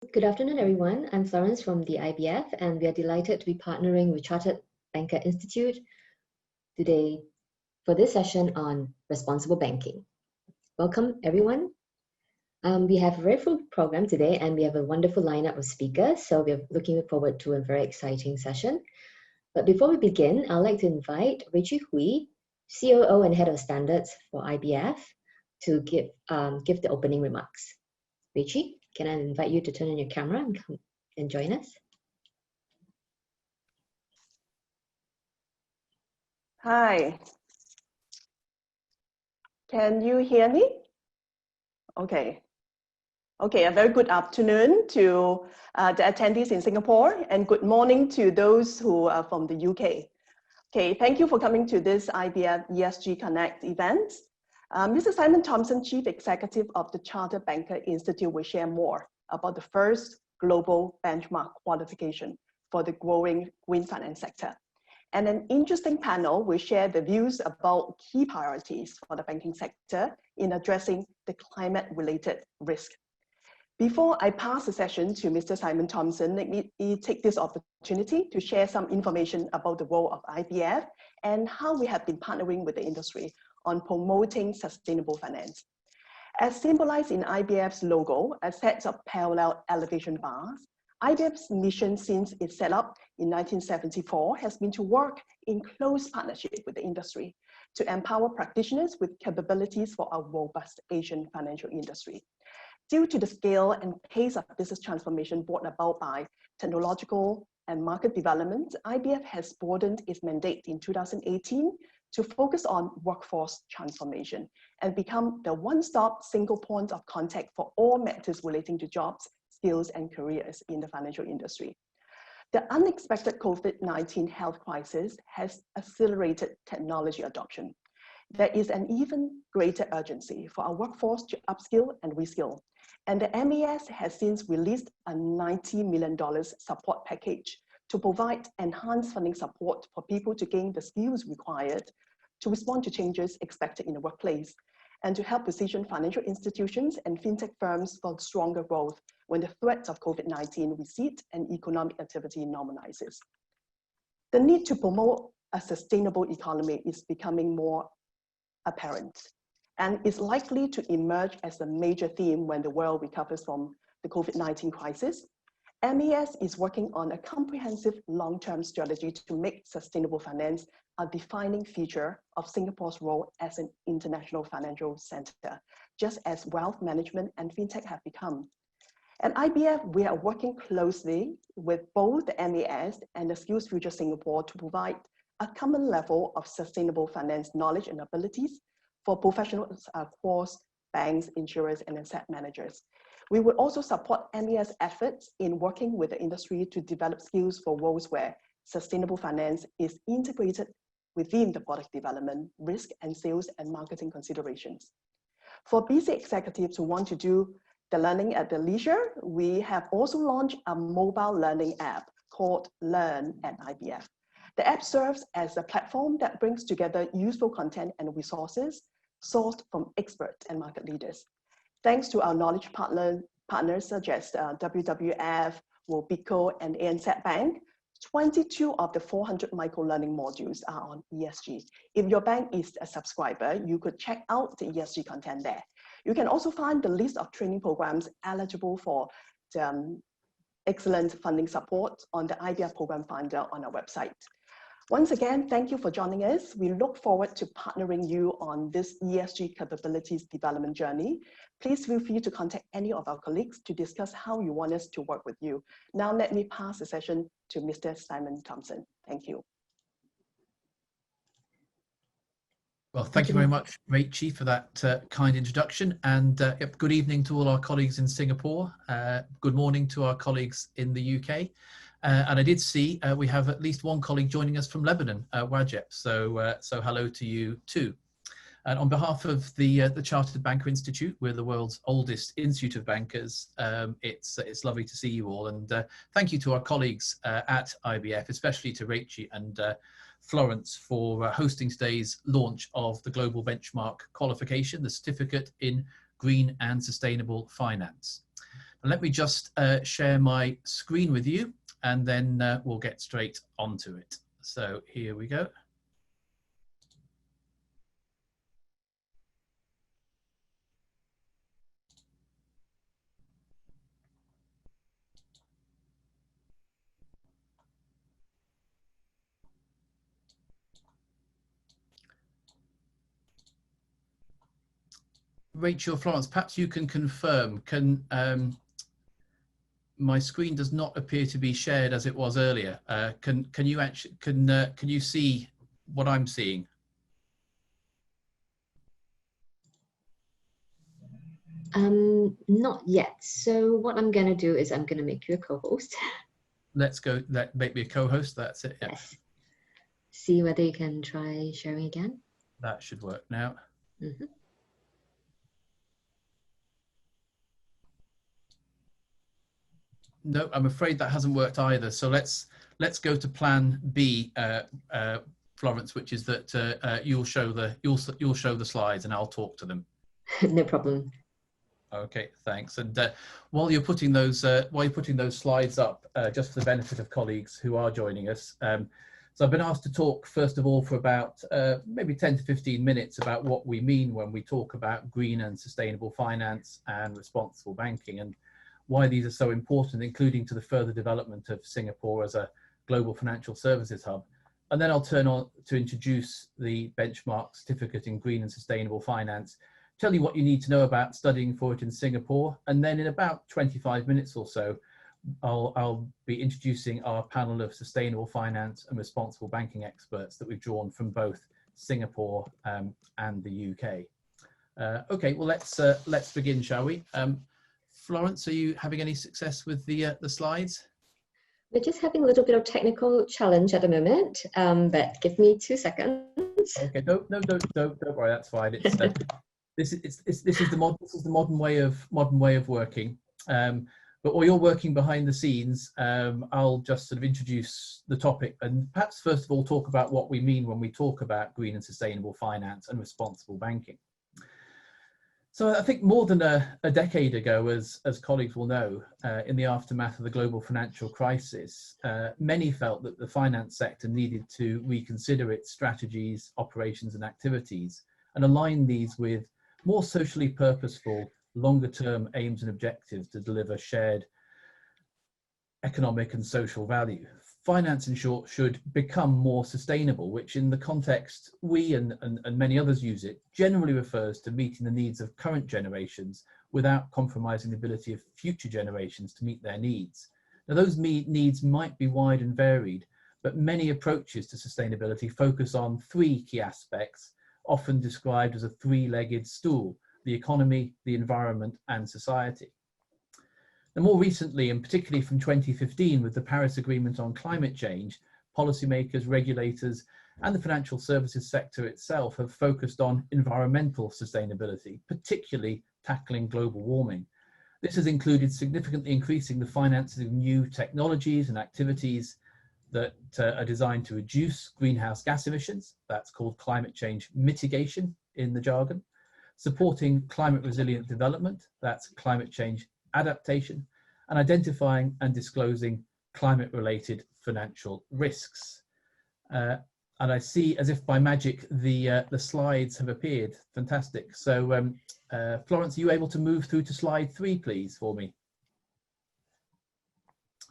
Good afternoon, everyone. I'm Florence from the IBF, and we are delighted to be partnering with Chartered Banker Institute today for this session on responsible banking. Welcome, everyone. We have a very full program today, and we have a wonderful lineup of speakers, so we're looking forward to a very exciting session. But before we begin, I'd like to invite Ruiqi Hui, COO and Head of Standards for IBF, to give the opening remarks. Ruiqi, can I invite you to turn on your camera and come and join us? Hi. Can you hear me? Okay. Okay, a very good afternoon to the attendees in Singapore, and good morning to those who are from the UK. Okay, thank you for coming to this IBF ESG Connect event. Mr. Simon Thompson, Chief Executive of the Chartered Banker Institute, will share more about the first global benchmark qualification for the growing green finance sector. And an interesting panel will share the views about key priorities for the banking sector in addressing the climate-related risk. Before I pass the session to Mr. Simon Thompson, let me take this opportunity to share some information about the role of IBF and how we have been partnering with the industry on promoting sustainable finance. As symbolized in IBF's logo, a set of parallel elevation bars, IBF's mission since its set up in 1974 has been to work in close partnership with the industry to empower practitioners with capabilities for our robust Asian financial industry. Due to the scale and pace of business transformation brought about by technological and market development, IBF has broadened its mandate in 2018 to focus on workforce transformation and become the one-stop single point of contact for all matters relating to jobs, skills, and careers in the financial industry. The unexpected COVID-19 health crisis has accelerated technology adoption. There is an even greater urgency for our workforce to upskill and reskill. And the MAS has since released a $90 million support package to provide enhanced funding support for people to gain the skills required to respond to changes expected in the workplace and to help position financial institutions and fintech firms for stronger growth when the threats of COVID-19 recede and economic activity normalizes. The need to promote a sustainable economy is becoming more apparent and is likely to emerge as a major theme when the world recovers from the COVID-19 crisis. MAS is working on a comprehensive long-term strategy to make sustainable finance a defining feature of Singapore's role as an international financial center, just as wealth management and fintech have become. At IBF, we are working closely with both the MAS and the Skills Future Singapore to provide a common level of sustainable finance knowledge and abilities for professionals across banks, insurers, and asset managers. We will also support MAS efforts in working with the industry to develop skills for roles where sustainable finance is integrated within the product development, risk and sales and marketing considerations. For BC executives who want to do the learning at their leisure, we have also launched a mobile learning app called Learn at IBF. The app serves as a platform that brings together useful content and resources sourced from experts and market leaders. Thanks to our knowledge partners such as WWF, Wobico, and ANZ Bank, 22 of the 400 micro-learning modules are on ESG. If your bank is a subscriber, you could check out the ESG content there. You can also find the list of training programs eligible for the excellent funding support on the IBF Program Finder on our website. Once again, thank you for joining us. We look forward to partnering you on this ESG capabilities development journey. Please feel free to contact any of our colleagues to discuss how you want us to work with you. Now let me pass the session to Mr. Simon Thompson. Thank you. Well, thank you very much, Ruiqi, for that kind introduction. And good evening to all our colleagues in Singapore. Good morning to our colleagues in the UK. And I did see we have at least one colleague joining us from Lebanon, Wajep. So hello to you too. And on behalf of the Chartered Banker Institute, we're the world's oldest institute of bankers. It's lovely to see you all. And thank you to our colleagues at IBF, especially to Ruiqi and Florence for hosting today's launch of the Global Benchmark Qualification, the Certificate in Green and Sustainable Finance. Let me just share my screen with you, and then we'll get straight onto it. So here we go. Rachel, Florence, perhaps you can confirm, my screen does not appear to be shared as it was earlier. Can you see what I'm seeing? Not yet. So what I'm gonna do is I'm gonna make you a co-host. Let's go. Make me a co-host. That's it. Yeah. Yes. See whether you can try sharing again. That should work now. Mm-hmm. No, I'm afraid that hasn't worked either. So let's go to plan B, Florence, which is that you'll show the slides and I'll talk to them. No problem. Okay, thanks. And while you're putting those slides up, just for the benefit of colleagues who are joining us, so I've been asked to talk first of all for about maybe 10 to 15 minutes about what we mean when we talk about green and sustainable finance and responsible banking, and why these are so important, including to the further development of Singapore as a global financial services hub. And then I'll turn on to introduce the benchmark certificate in green and sustainable finance, tell you what you need to know about studying for it in Singapore, and then in about 25 minutes or so, I'll be introducing our panel of sustainable finance and responsible banking experts that we've drawn from both Singapore and the UK. Okay, well let's begin, shall we? Florence, are you having any success with the slides? We're just having a little bit of technical challenge at the moment, but give me 2 seconds. Okay, don't worry, that's fine. It's this is the modern way of working. But while you're working behind the scenes, I'll just sort of introduce the topic and perhaps first of all talk about what we mean when we talk about green and sustainable finance and responsible banking. So I think more than a decade ago, as colleagues will know, in the aftermath of the global financial crisis, many felt that the finance sector needed to reconsider its strategies, operations and activities and align these with more socially purposeful, longer-term aims and objectives to deliver shared economic and social value. Finance, in short, should become more sustainable, which in the context we and many others use it, generally refers to meeting the needs of current generations without compromising the ability of future generations to meet their needs. Now, those needs might be wide and varied, but many approaches to sustainability focus on 3 key aspects, often described as a 3-legged stool: the economy, the environment, and society. Now, more recently, and particularly from 2015 with the Paris Agreement on climate change, policymakers, regulators, and the financial services sector itself have focused on environmental sustainability, particularly tackling global warming. This has included significantly increasing the financing of new technologies and activities that are designed to reduce greenhouse gas emissions. That's called climate change mitigation in the jargon. Supporting climate resilient development, that's climate change adaptation, and identifying and disclosing climate related financial risks. And I see, as if by magic, the slides have appeared. Fantastic. So Florence, are you able to move through to slide 3, please, for me?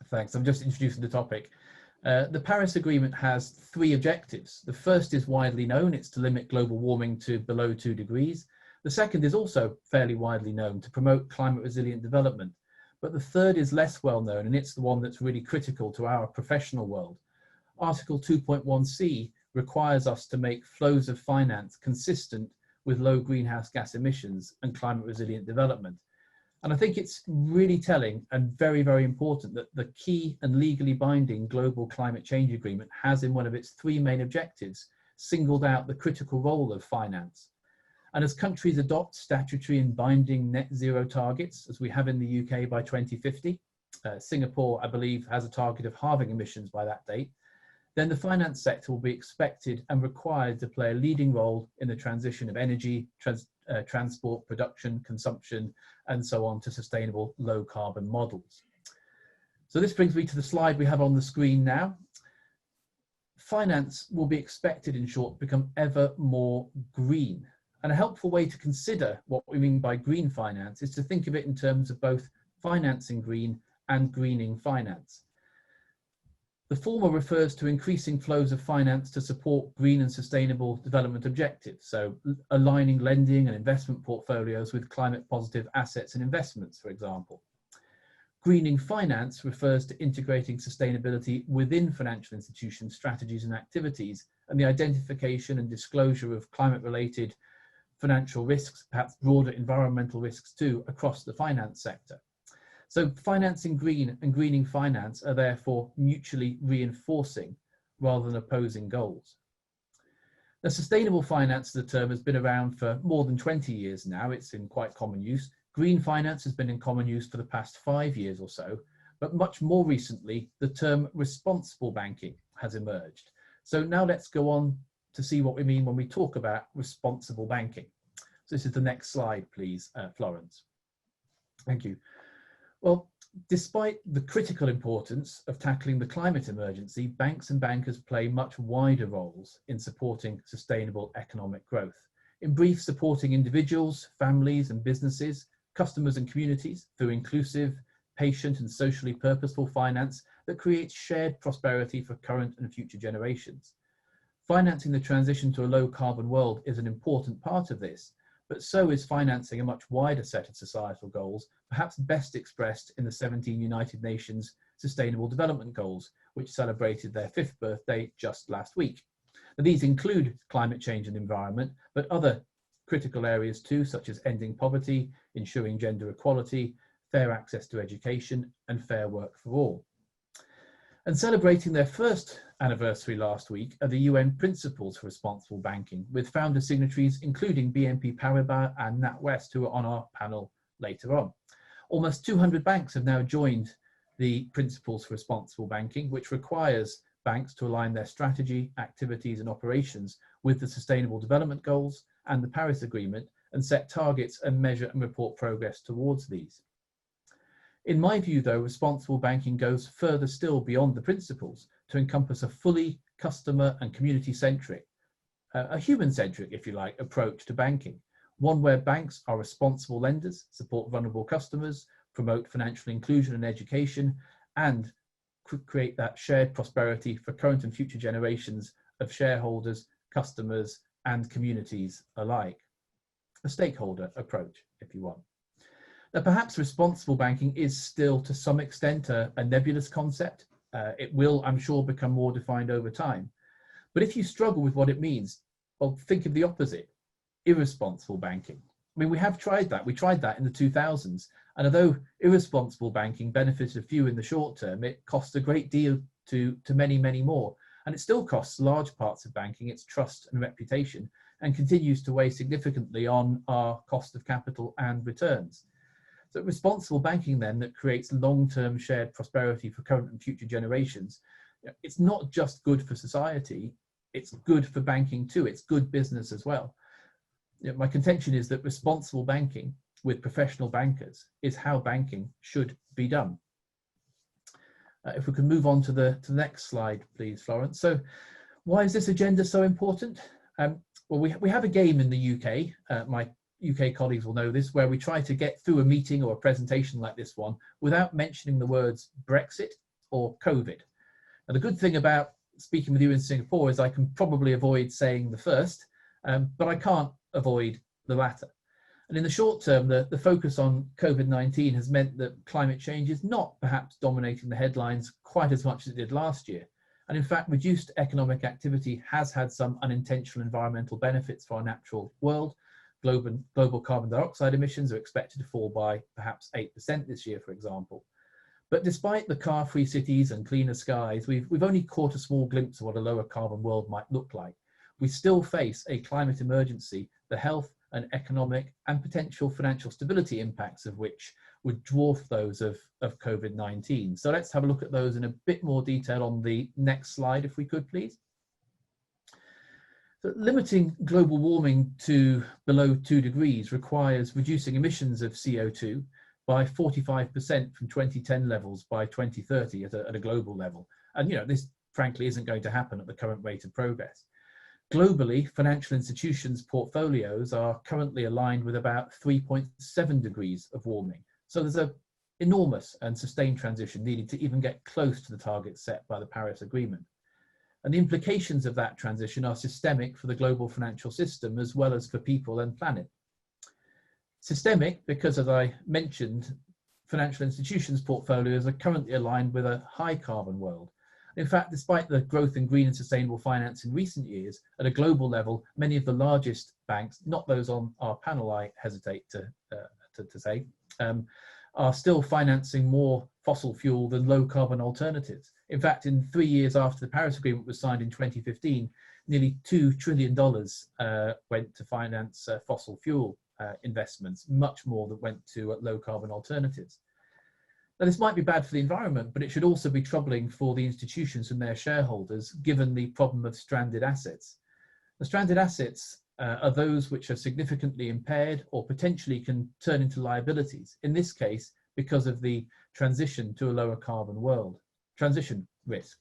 Thanks. I'm just introducing the topic. The Paris Agreement has 3 objectives. The first is widely known. It's to limit global warming to below 2 degrees. The second is also fairly widely known, to promote climate resilient development. But the third is less well known, and it's the one that's really critical to our professional world. Article 2.1c requires us to make flows of finance consistent with low greenhouse gas emissions and climate resilient development. And I think it's really telling and very, very important that the key and legally binding Global Climate Change Agreement has, in one of its 3 main objectives, singled out the critical role of finance. And as countries adopt statutory and binding net zero targets, as we have in the UK by 2050, Singapore, I believe, has a target of halving emissions by that date, then the finance sector will be expected and required to play a leading role in the transition of energy, transport, production, consumption, and so on to sustainable low carbon models. So this brings me to the slide we have on the screen now. Finance will be expected, in short, to become ever more green. And a helpful way to consider what we mean by green finance is to think of it in terms of both financing green and greening finance. The former refers to increasing flows of finance to support green and sustainable development objectives, so aligning lending and investment portfolios with climate positive assets and investments, for example. Greening finance refers to integrating sustainability within financial institutions' strategies and activities, and the identification and disclosure of climate-related financial risks, perhaps broader environmental risks too, across the finance sector. So financing green and greening finance are therefore mutually reinforcing rather than opposing goals. Now, sustainable finance as a term has been around for more than 20 years now. It's in quite common use. Green finance has been in common use for the past 5 years or so, but much more recently, the term responsible banking has emerged. So now let's go on to see what we mean when we talk about responsible banking. So this is the next slide, please, Florence. Thank you. Well, despite the critical importance of tackling the climate emergency, banks and bankers play much wider roles in supporting sustainable economic growth. In brief, supporting individuals, families and businesses, customers and communities through inclusive, patient and socially purposeful finance that creates shared prosperity for current and future generations. Financing the transition to a low carbon world is an important part of this, but so is financing a much wider set of societal goals, perhaps best expressed in the 17 United Nations Sustainable Development Goals, which celebrated their 5th birthday just last week. Now, these include climate change and environment, but other critical areas too, such as ending poverty, ensuring gender equality, fair access to education, and fair work for all. And celebrating their 1st anniversary last week are the UN Principles for Responsible Banking, with founder signatories including BNP Paribas and NatWest, who are on our panel later on. Almost 200 banks have now joined the Principles for Responsible Banking, which requires banks to align their strategy, activities and operations with the Sustainable Development Goals and the Paris Agreement, and set targets and measure and report progress towards these. In my view, though, responsible banking goes further still beyond the principles to encompass a fully customer and community-centric, a human-centric, if you like, approach to banking, one where banks are responsible lenders, support vulnerable customers, promote financial inclusion and education, and create that shared prosperity for current and future generations of shareholders, customers, and communities alike. A stakeholder approach, if you want. Now, perhaps responsible banking is still to some extent a nebulous concept. It will, I'm sure, become more defined over time. But if you struggle with what it means, well, think of the opposite, irresponsible banking. I mean, we have tried that. We tried that in the 2000s. And although irresponsible banking benefited a few in the short term, it cost a great deal to many, many more. And it still costs large parts of banking its trust and reputation, and continues to weigh significantly on our cost of capital and returns. So responsible banking then that creates long-term shared prosperity for current and future generations, it's not just good for society, it's good for banking too, it's good business as well. My contention is that responsible banking with professional bankers is how banking should be done. If we can move on to the next slide, please, Florence. So why is this agenda so important? Well, we have a game in the UK, my UK colleagues will know this, where we try to get through a meeting or a presentation like this one without mentioning the words Brexit or COVID. Now, the good thing about speaking with you in Singapore is I can probably avoid saying the first, but I can't avoid the latter. And in the short term, the focus on COVID-19 has meant that climate change is not perhaps dominating the headlines quite as much as it did last year. And in fact, reduced economic activity has had some unintentional environmental benefits for our natural world. Global carbon dioxide emissions are expected to fall by perhaps 8% this year, for example. But despite the car-free cities and cleaner skies, we've only caught a small glimpse of what a lower carbon world might look like. We still face a climate emergency, the health and economic and potential financial stability impacts of which would dwarf those of COVID-19. So let's have a look at those in a bit more detail on the next slide, if we could, please. So limiting global warming to below 2 degrees requires reducing emissions of CO2 by 45% from 2010 levels by 2030 at a global level. And this frankly isn't going to happen at the current rate of progress. Globally, financial institutions' portfolios are currently aligned with about 3.7 degrees of warming. So there's an enormous and sustained transition needed to even get close to the targets set by the Paris Agreement. And the implications of that transition are systemic for the global financial system as well as for people and planet. Systemic because, as I mentioned, financial institutions' portfolios are currently aligned with a high carbon world. In fact, despite the growth in green and sustainable finance in recent years, at a global level, many of the largest banks, not those on our panel, I hesitate to say, are still financing more fossil fuel than low carbon alternatives. In fact, in 3 years after the Paris Agreement was signed in 2015, nearly $2 trillion went to finance fossil fuel investments, much more that went to low carbon alternatives. Now, this might be bad for the environment, but it should also be troubling for the institutions and their shareholders, given the problem of stranded assets. The stranded assets are those which are significantly impaired or potentially can turn into liabilities, in this case, because of the transition to a lower carbon world. Transition risk.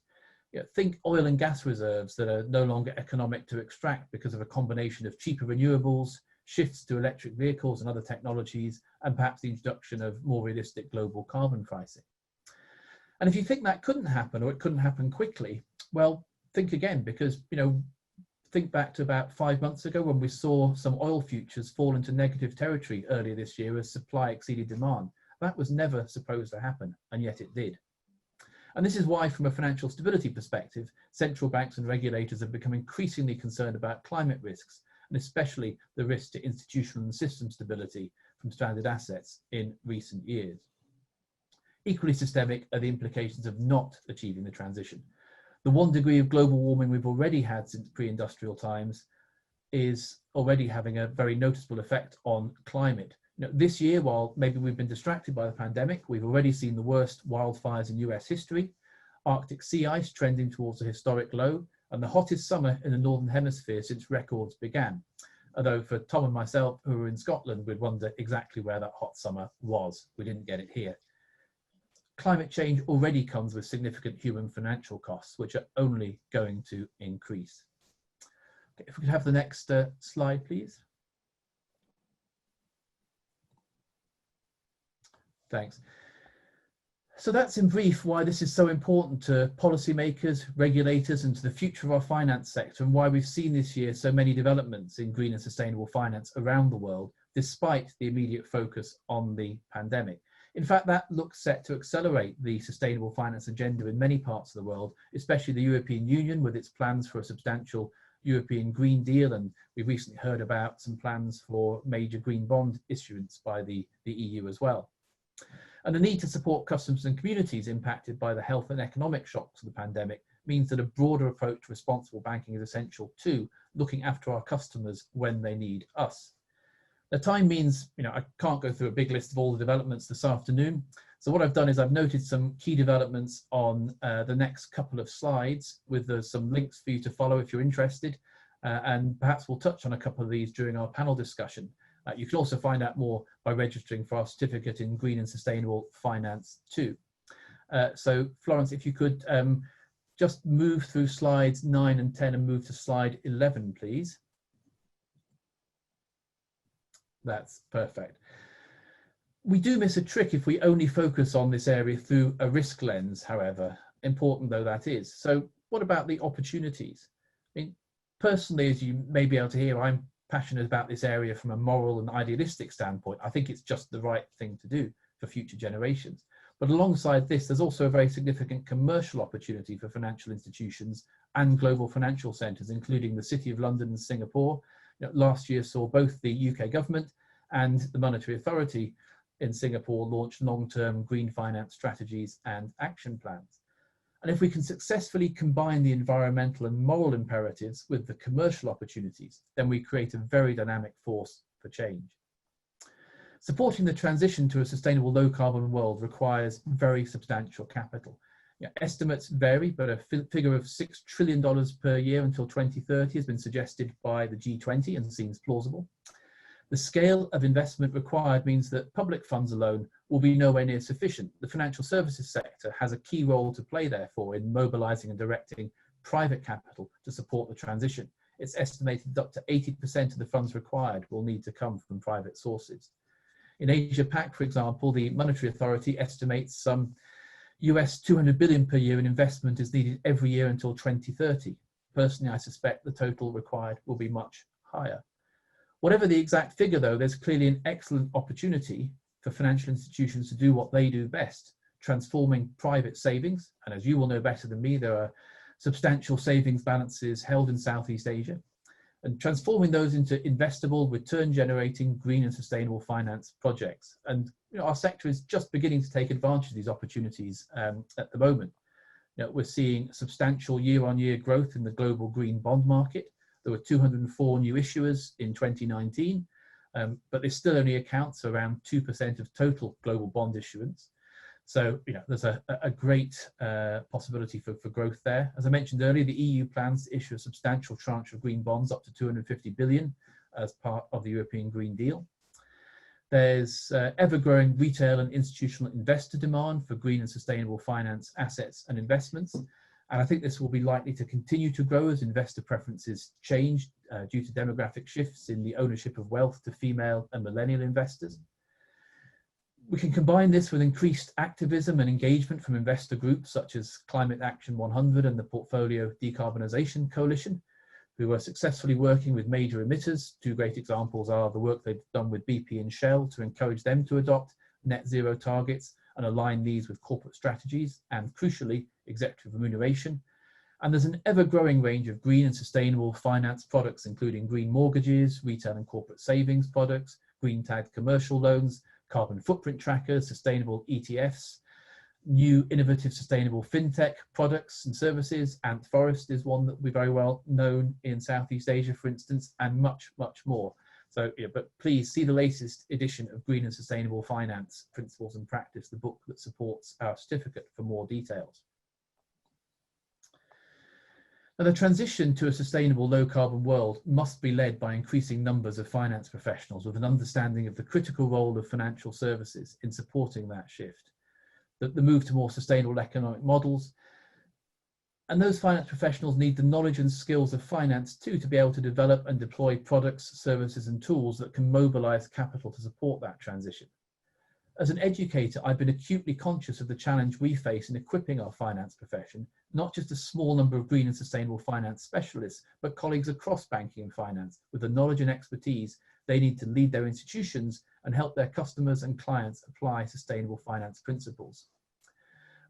Think oil and gas reserves that are no longer economic to extract because of a combination of cheaper renewables, shifts to electric vehicles and other technologies, and perhaps the introduction of more realistic global carbon pricing. And if you think that couldn't happen, or it couldn't happen quickly, well, think again, because, think back to about 5 months ago when we saw some oil futures fall into negative territory earlier this year as supply exceeded demand. That was never supposed to happen, and yet it did. And this is why, from a financial stability perspective, central banks and regulators have become increasingly concerned about climate risks, and especially the risk to institutional and system stability from stranded assets in recent years. Equally systemic are the implications of not achieving the transition. The 1 degree of global warming we've already had since pre-industrial times is already having a very noticeable effect on climate. This year, while maybe we've been distracted by the pandemic, we've already seen the worst wildfires in US history, Arctic sea ice trending towards a historic low, and the hottest summer in the Northern Hemisphere since records began. Although for Tom and myself, who were in Scotland, we'd wonder exactly where that hot summer was. We didn't get it here. Climate change already comes with significant human financial costs, which are only going to increase. Okay, if we could have the next slide, please. Thanks. So that's in brief why this is so important to policymakers, regulators, and to the future of our finance sector, and why we've seen this year so many developments in green and sustainable finance around the world, despite the immediate focus on the pandemic. In fact, that looks set to accelerate the sustainable finance agenda in many parts of the world, especially the European Union with its plans for a substantial European Green Deal, and we've recently heard about some plans for major green bond issuance by the EU as well. And the need to support customers and communities impacted by the health and economic shocks of the pandemic means that a broader approach to responsible banking is essential too, looking after our customers when they need us. The time means, I can't go through a big list of all the developments this afternoon. So what I've done is I've noted some key developments on the next couple of slides with some links for you to follow if you're interested. And perhaps we'll touch on a couple of these during our panel discussion. You can also find out more by registering for our certificate in green and sustainable finance too. So Florence, if you could just move through slides 9 and 10 and move to slide 11, please. That's perfect. We do miss a trick if we only focus on this area through a risk lens, however, important though that is. So what about the opportunities? I mean, personally, as you may be able to hear, I'm passionate about this area from a moral and idealistic standpoint. I think it's just the right thing to do for future generations. But alongside this, there's also a very significant commercial opportunity for financial institutions and global financial centres, including the City of London and Singapore. Last year saw both the UK government and the Monetary Authority in Singapore launch long-term green finance strategies and action plans. And if we can successfully combine the environmental and moral imperatives with the commercial opportunities, then we create a very dynamic force for change. Supporting the transition to a sustainable low carbon world requires very substantial capital. Estimates vary, but a figure of $6 trillion per year until 2030 has been suggested by the G20 and seems plausible. The scale of investment required means that public funds alone will be nowhere near sufficient. The financial services sector has a key role to play, therefore, in mobilising and directing private capital to support the transition. It's estimated that up to 80% of the funds required will need to come from private sources. In Asia Pac, for example, the Monetary Authority estimates some US 200 billion per year in investment is needed every year until 2030. Personally, I suspect the total required will be much higher. Whatever the exact figure, though, there's clearly an excellent opportunity for financial institutions to do what they do best, transforming private savings. And as you will know better than me, there are substantial savings balances held in Southeast Asia, and transforming those into investable, return-generating, green and sustainable finance projects. And our sector is just beginning to take advantage of these opportunities at the moment. We're seeing substantial year-on-year growth in the global green bond market. There were 204 new issuers in 2019, but this still only accounts for around 2% of total global bond issuance. So there's a great possibility for growth there. As I mentioned earlier, the EU plans to issue a substantial tranche of green bonds up to 250 billion as part of the European Green Deal. There's ever-growing retail and institutional investor demand for green and sustainable finance assets and investments. And I think this will be likely to continue to grow as investor preferences change due to demographic shifts in the ownership of wealth to female and millennial investors. We can combine this with increased activism and engagement from investor groups such as Climate Action 100 and the Portfolio Decarbonisation Coalition, who are successfully working with major emitters. Two great examples are the work they've done with BP and Shell to encourage them to adopt net zero targets and align these with corporate strategies and, crucially, executive remuneration. And there's an ever-growing range of green and sustainable finance products, including green mortgages, retail and corporate savings products, green tagged commercial loans, carbon footprint trackers, sustainable ETFs, new innovative sustainable fintech products and services. Ant Forest is one that will be very well known in Southeast Asia, for instance, and much, much more. So, but please see the latest edition of Green and Sustainable Finance Principles and Practice, the book that supports our certificate, for more details. Now, the transition to a sustainable low carbon world must be led by increasing numbers of finance professionals with an understanding of the critical role of financial services in supporting that shift, the move to more sustainable economic models. And those finance professionals need the knowledge and skills of finance too, to be able to develop and deploy products, services and tools that can mobilize capital to support that transition. As an educator, I've been acutely conscious of the challenge we face in equipping our finance profession, not just a small number of green and sustainable finance specialists, but colleagues across banking and finance with the knowledge and expertise they need to lead their institutions and help their customers and clients apply sustainable finance principles.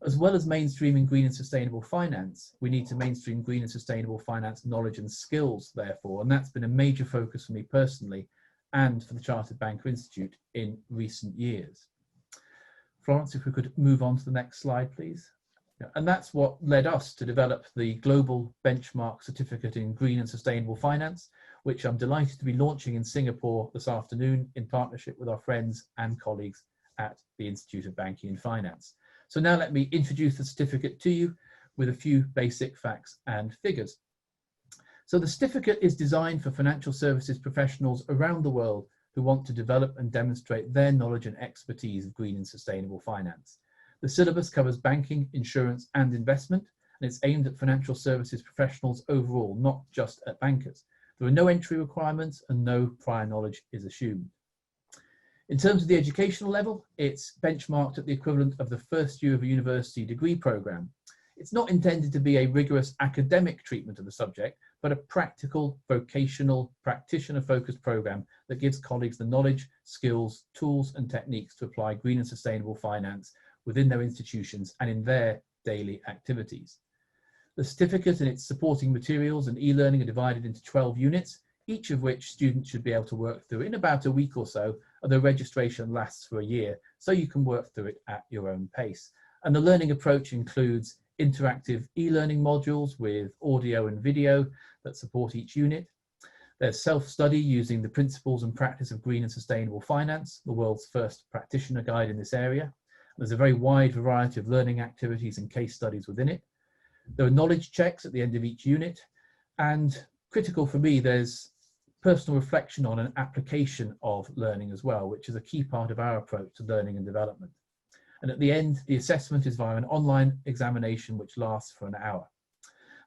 As well as mainstreaming green and sustainable finance, we need to mainstream green and sustainable finance knowledge and skills, therefore, and that's been a major focus for me personally and for the Chartered Banker Institute in recent years. Florence, if we could move on to the next slide, please. And that's what led us to develop the Global Benchmark Certificate in Green and Sustainable Finance, which I'm delighted to be launching in Singapore this afternoon in partnership with our friends and colleagues at the Institute of Banking and Finance. So now let me introduce the certificate to you with a few basic facts and figures. So the certificate is designed for financial services professionals around the world who want to develop and demonstrate their knowledge and expertise of green and sustainable finance. The syllabus covers banking, insurance and investment, and it's aimed at financial services professionals overall, not just at bankers. There are no entry requirements and no prior knowledge is assumed. In terms of the educational level, it's benchmarked at the equivalent of the first year of a university degree programme. It's not intended to be a rigorous academic treatment of the subject, but a practical, vocational, practitioner-focused programme that gives colleagues the knowledge, skills, tools and techniques to apply green and sustainable finance within their institutions and in their daily activities. The certificate and its supporting materials and e-learning are divided into 12 units, each of which students should be able to work through in about a week or so, although registration lasts for a year, so you can work through it at your own pace. And the learning approach includes interactive e-learning modules with audio and video that support each unit. There's self-study using the Principles and Practice of Green and Sustainable Finance, the world's first practitioner guide in this area. There's a very wide variety of learning activities and case studies within it. There are knowledge checks at the end of each unit, and critical for me, there's personal reflection on an application of learning as well, which is a key part of our approach to learning and development. And at the end, the assessment is via an online examination which lasts for an hour.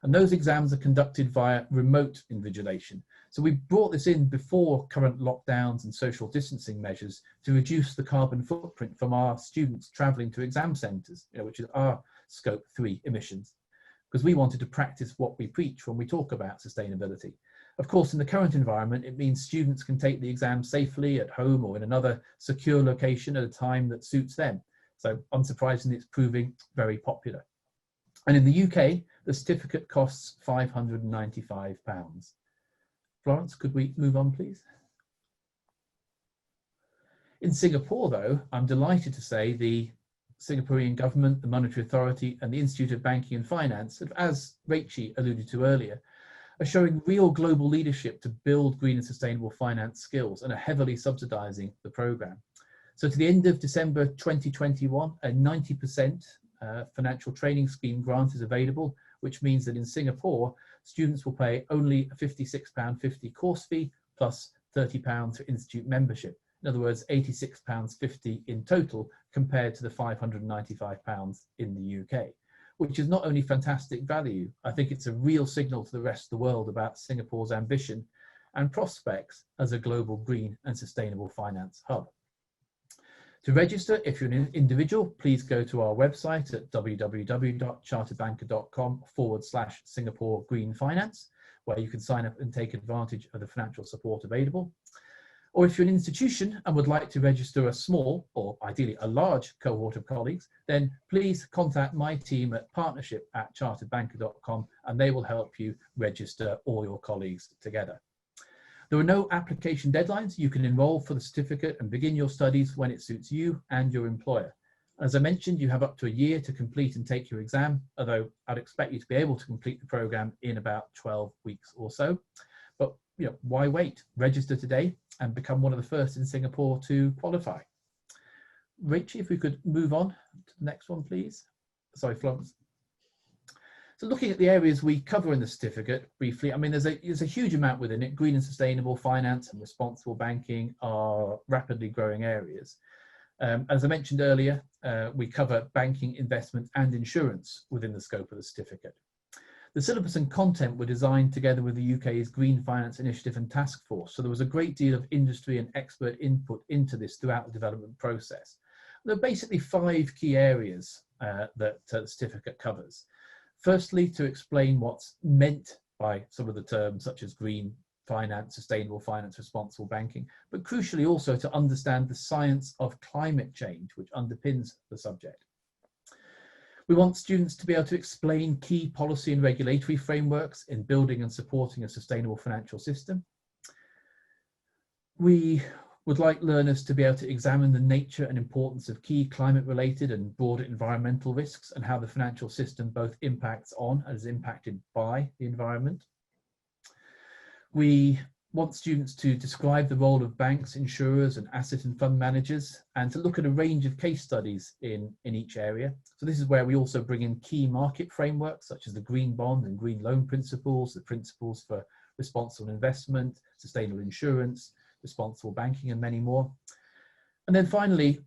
And those exams are conducted via remote invigilation. So we brought this in before current lockdowns and social distancing measures to reduce the carbon footprint from our students travelling to exam centres, which is our scope 3 emissions, because we wanted to practice what we preach when we talk about sustainability. Of course, in the current environment, it means students can take the exam safely at home or in another secure location at a time that suits them. So unsurprisingly, it's proving very popular. And in the UK, the certificate costs £595. Florence, could we move on, please? In Singapore, though, I'm delighted to say the Singaporean government, the Monetary Authority, and the Institute of Banking and Finance, as Rachie alluded to earlier, are showing real global leadership to build green and sustainable finance skills and are heavily subsidising the programme. So to the end of December 2021, a 90% financial training scheme grant is available, which means that in Singapore, students will pay only a £56.50 course fee plus £30 for institute membership. In other words, £86.50 in total compared to the £595 in the UK, which is not only fantastic value, I think it's a real signal to the rest of the world about Singapore's ambition and prospects as a global green and sustainable finance hub. To register, if you're an individual, please go to our website at www.charteredbanker.com/Singapore Green Finance, where you can sign up and take advantage of the financial support available. Or if you're an institution and would like to register a small, or ideally a large cohort of colleagues, then please contact my team at partnership@charteredbanker.com and they will help you register all your colleagues together. There are no application deadlines. You can enroll for the certificate and begin your studies when it suits you and your employer. As I mentioned, you have up to a year to complete and take your exam, although I'd expect you to be able to complete the programme in about 12 weeks or so. But why wait? Register today and become one of the first in Singapore to qualify. Rachie, if we could move on to the next one, please. Sorry, Florence. So looking at the areas we cover in the certificate briefly, I mean, there's a huge amount within it. Green and sustainable finance and responsible banking are rapidly growing areas. As I mentioned earlier, we cover banking, investment and insurance within the scope of the certificate. The syllabus and content were designed together with the UK's Green Finance Initiative and Task Force, so there was a great deal of industry and expert input into this throughout the development process. There are basically 5 key areas that the certificate covers. Firstly, to explain what's meant by some of the terms such as green finance, sustainable finance, responsible banking, but crucially also to understand the science of climate change, which underpins the subject. We want students to be able to explain key policy and regulatory frameworks in building and supporting a sustainable financial system. We would like learners to be able to examine the nature and importance of key climate-related and broader environmental risks and how the financial system both impacts on and is impacted by the environment. We want students to describe the role of banks, insurers and asset and fund managers and to look at a range of case studies in each area. So this is where we also bring in key market frameworks such as the green bond and green loan principles, the principles for responsible investment, sustainable insurance, responsible banking and many more. And then finally,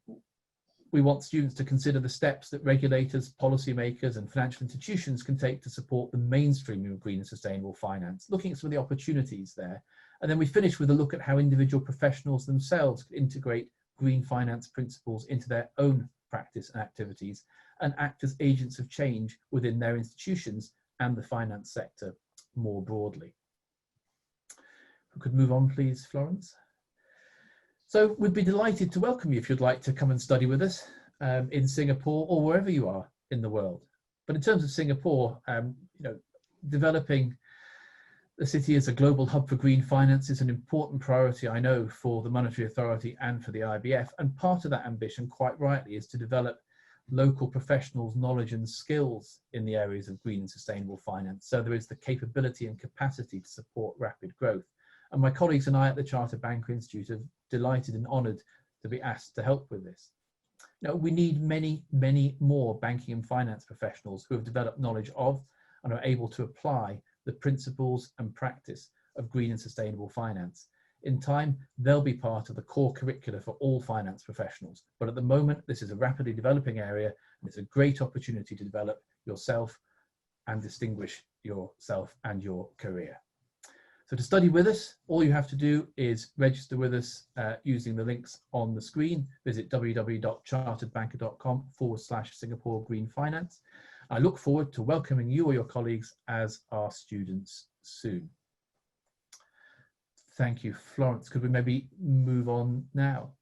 we want students to consider the steps that regulators, policymakers and financial institutions can take to support the mainstreaming of green and sustainable finance, looking at some of the opportunities there. And then we finish with a look at how individual professionals themselves can integrate green finance principles into their own practice and activities and act as agents of change within their institutions and the finance sector more broadly. If we could move on, please, Florence. So we'd be delighted to welcome you if you'd like to come and study with us in Singapore or wherever you are in the world. But in terms of Singapore, developing the city as a global hub for green finance is an important priority, I know, for the Monetary Authority and for the IBF. And part of that ambition, quite rightly, is to develop local professionals' knowledge and skills in the areas of green and sustainable finance. So there is the capability and capacity to support rapid growth. And my colleagues and I at the Chartered Banker Institute are delighted and honoured to be asked to help with this. Now, we need many, many more banking and finance professionals who have developed knowledge of and are able to apply the principles and practice of green and sustainable finance. In time, they'll be part of the core curricula for all finance professionals. But at the moment, this is a rapidly developing area, and it's a great opportunity to develop yourself and distinguish yourself and your career. So to study with us, all you have to do is register with us using the links on the screen. Visit www.charteredbanker.com/Singapore Green Finance. I look forward to welcoming you or your colleagues as our students soon. Thank you, Florence. Could we maybe move on now?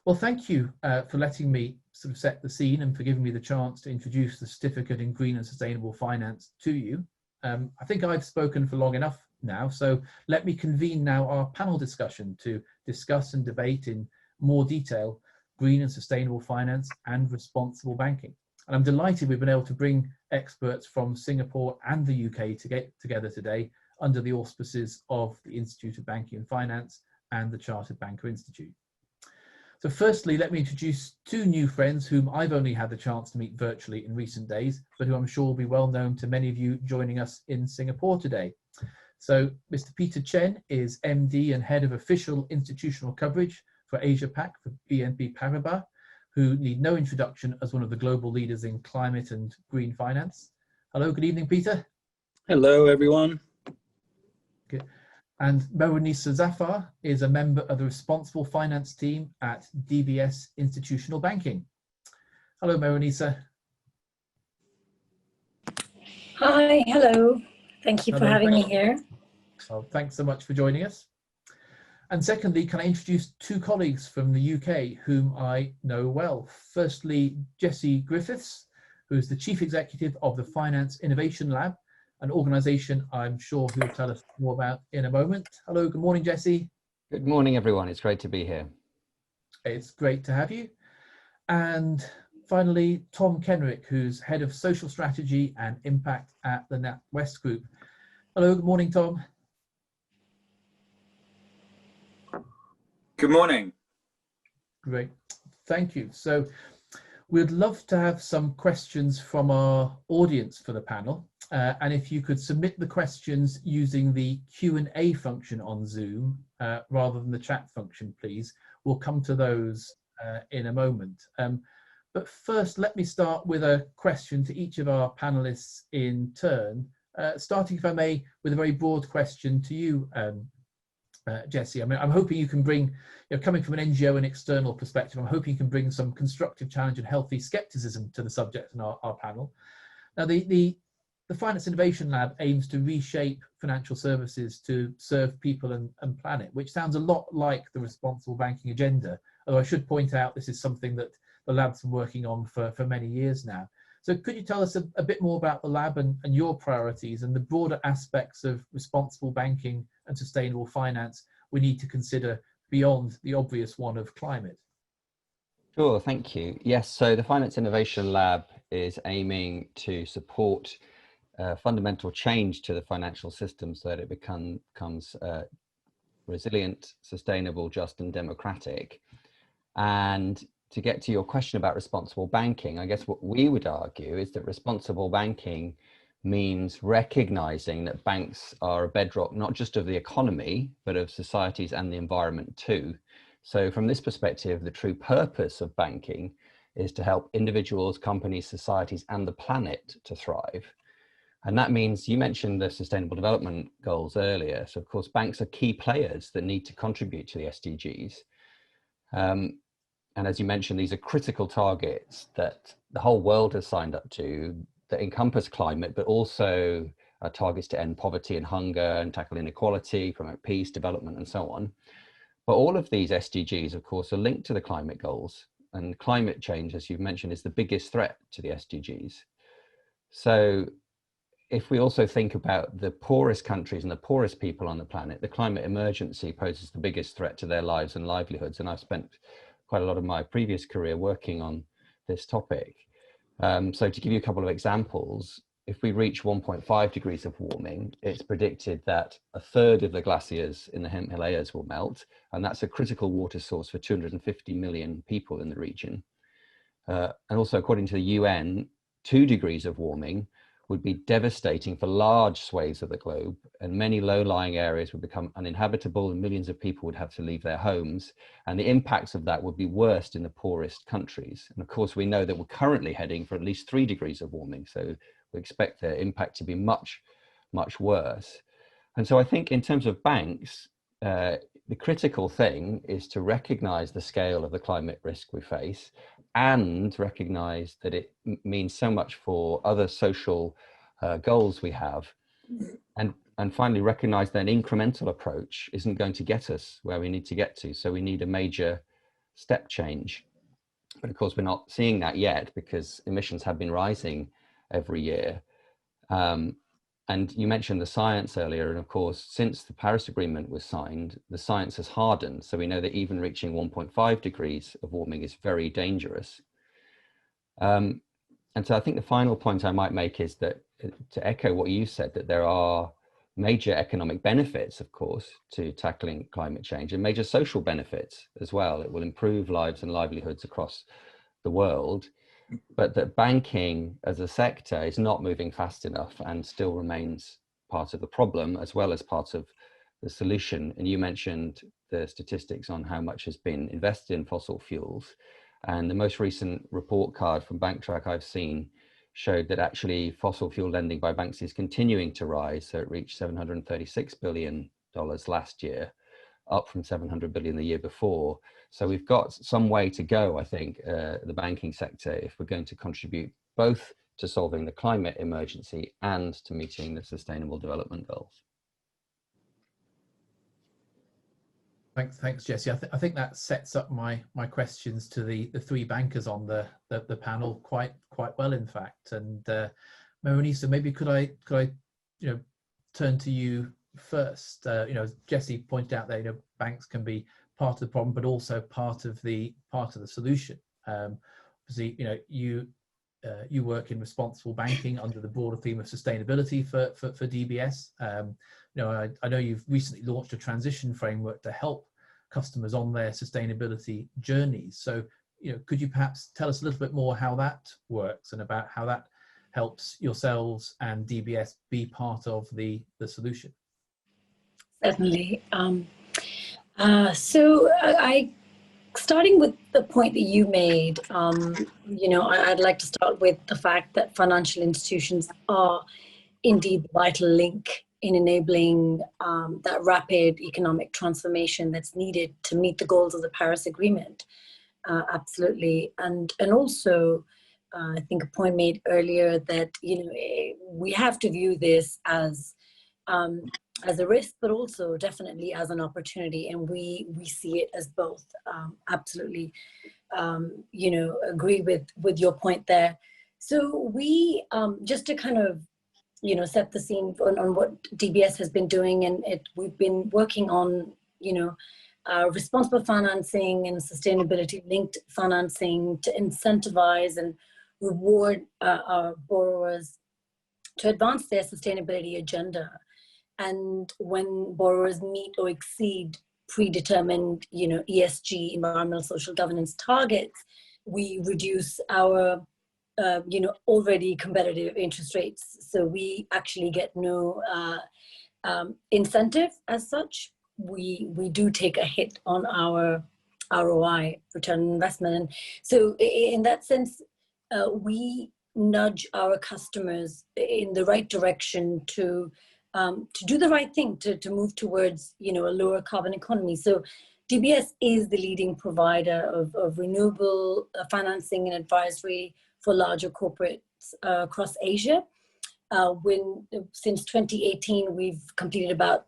Well, thank you for letting me sort of set the scene and for giving me the chance to introduce the Certificate in Green and Sustainable Finance to you. I think I've spoken for long enough now, so let me convene now our panel discussion to discuss and debate in more detail green and sustainable finance and responsible banking. And I'm delighted we've been able to bring experts from Singapore and the UK to get together today under the auspices of the Institute of Banking and Finance and the Chartered Banker Institute. So firstly, let me introduce two new friends whom I've only had the chance to meet virtually in recent days, but who I'm sure will be well known to many of you joining us in Singapore today. So Mr. Peter Chen is MD and Head of Official Institutional Coverage for Asia Pac for BNP Paribas, who need no introduction as one of the global leaders in climate and green finance. Hello, good evening, Peter. Hello, everyone. Good. And Morenisa Zafar is a member of the Responsible Finance team at DBS Institutional Banking. Hello, Morenisa. Hi, hello. Thank you for Hello. having me here. Well, thanks so much for joining us. And secondly, can I introduce two colleagues from the UK whom I know well. Firstly, Jessie Griffiths, who is the Chief Executive of the Finance Innovation Lab, an organisation I'm sure he'll tell us more about in a moment. Hello, good morning, Jessie. Good morning, everyone. It's great to be here. It's great to have you. And finally, Tom Kenrick, who's Head of Social Strategy and Impact at the NatWest Group. Hello, good morning, Tom. Good morning. Great, thank you. So we'd love to have some questions from our audience for the panel. And if you could submit the questions using the Q&A function on Zoom rather than the chat function, please. We'll come to those in a moment. But first, let me start with a question to each of our panelists in turn, starting, if I may, with a very broad question to you, Jessie. I mean, I'm hoping you can bring, coming from an NGO and external perspective, I'm hoping you can bring some constructive challenge and healthy skepticism to the subject in our panel. Now, the Finance Innovation Lab aims to reshape financial services to serve people and planet, which sounds a lot like the responsible banking agenda, although I should point out this is something that the lab's been working on for many years now. So could you tell us a bit more about the lab and your priorities and the broader aspects of responsible banking and sustainable finance we need to consider beyond the obvious one of climate? Sure, thank you. Yes, so the Finance Innovation Lab is aiming to support fundamental change to the financial system so that it becomes resilient, sustainable, just and democratic. And to get to your question about responsible banking, I guess what we would argue is that responsible banking means recognizing that banks are a bedrock, not just of the economy, but of societies and the environment too. So from this perspective, the true purpose of banking is to help individuals, companies, societies, and the planet to thrive. And that means, you mentioned the Sustainable Development Goals earlier. So of course, banks are key players that need to contribute to the SDGs. And as you mentioned, these are critical targets that the whole world has signed up to that encompass climate, but also targets to end poverty and hunger and tackle inequality, promote peace, development, and so on. But all of these SDGs, of course, are linked to the climate goals. And climate change, as you've mentioned, is the biggest threat to the SDGs. So if we also think about the poorest countries and the poorest people on the planet, the climate emergency poses the biggest threat to their lives and livelihoods. And I've spent quite a lot of my previous career working on this topic. So to give you a couple of examples, if we reach 1.5 degrees of warming, it's predicted that a third of the glaciers in the Himalayas will melt, and that's a critical water source for 250 million people in the region. And also, according to the UN, 2 degrees of warming would be devastating for large swathes of the globe, and many low-lying areas would become uninhabitable and millions of people would have to leave their homes. And the impacts of that would be worst in the poorest countries. And of course, we know that we're currently heading for at least 3 degrees of warming. So we expect the impact to be much, much worse. And so I think in terms of banks, the critical thing is to recognize the scale of the climate risk we face and recognize that it means so much for other social goals we have. And finally, recognize that an incremental approach isn't going to get us where we need to get to. So we need a major step change. But of course, we're not seeing that yet because emissions have been rising every year. And you mentioned the science earlier, and of course, since the Paris Agreement was signed, the science has hardened. So we know that even reaching 1.5 degrees of warming is very dangerous. And so I think the final point I might make is that, to echo what you said, that there are major economic benefits, of course, to tackling climate change, and major social benefits as well. It will improve lives and livelihoods across the world. But that banking as a sector is not moving fast enough and still remains part of the problem as well as part of the solution. And you mentioned the statistics on how much has been invested in fossil fuels. And the most recent report card from BankTrack I've seen showed that actually fossil fuel lending by banks is continuing to rise. So it reached $736 billion last year, up from 700 billion the year before. So we've got some way to go, I think, the banking sector, if we're going to contribute both to solving the climate emergency and to meeting the Sustainable Development Goals. Thanks, Jesse. I think that sets up my questions to the 3 bankers on the panel quite well, in fact. And Maronisa, maybe could I turn to you first? Jesse pointed out that banks can be part of the problem, but also part of the solution. Obviously, you work in responsible banking under the broader theme of sustainability for DBS. I know you've recently launched a transition framework to help customers on their sustainability journeys. So, could you perhaps tell us a little bit more how that works and about how that helps yourselves and DBS be part of the solution? Certainly. Starting with the point that you made, I'd like to start with the fact that financial institutions are indeed the vital link in enabling that rapid economic transformation that's needed to meet the goals of the Paris Agreement. Absolutely. And also, I think a point made earlier that, we have to view this as a risk, but also definitely as an opportunity. And we see it as both. Absolutely, agree with your point there. So we, just to kind of, set the scene on what DBS has been doing, and we've been working on, responsible financing and sustainability linked financing to incentivize and reward our borrowers to advance their sustainability agenda. And when borrowers meet or exceed predetermined, ESG, environmental social governance targets, we reduce our, already competitive interest rates. So we actually get no incentive as such. We do take a hit on our ROI, return on investment. And so in that sense, we nudge our customers in the right direction to do the right thing, to move towards, a lower carbon economy. So DBS is the leading provider of renewable financing and advisory for larger corporates across Asia. Since 2018, we've completed about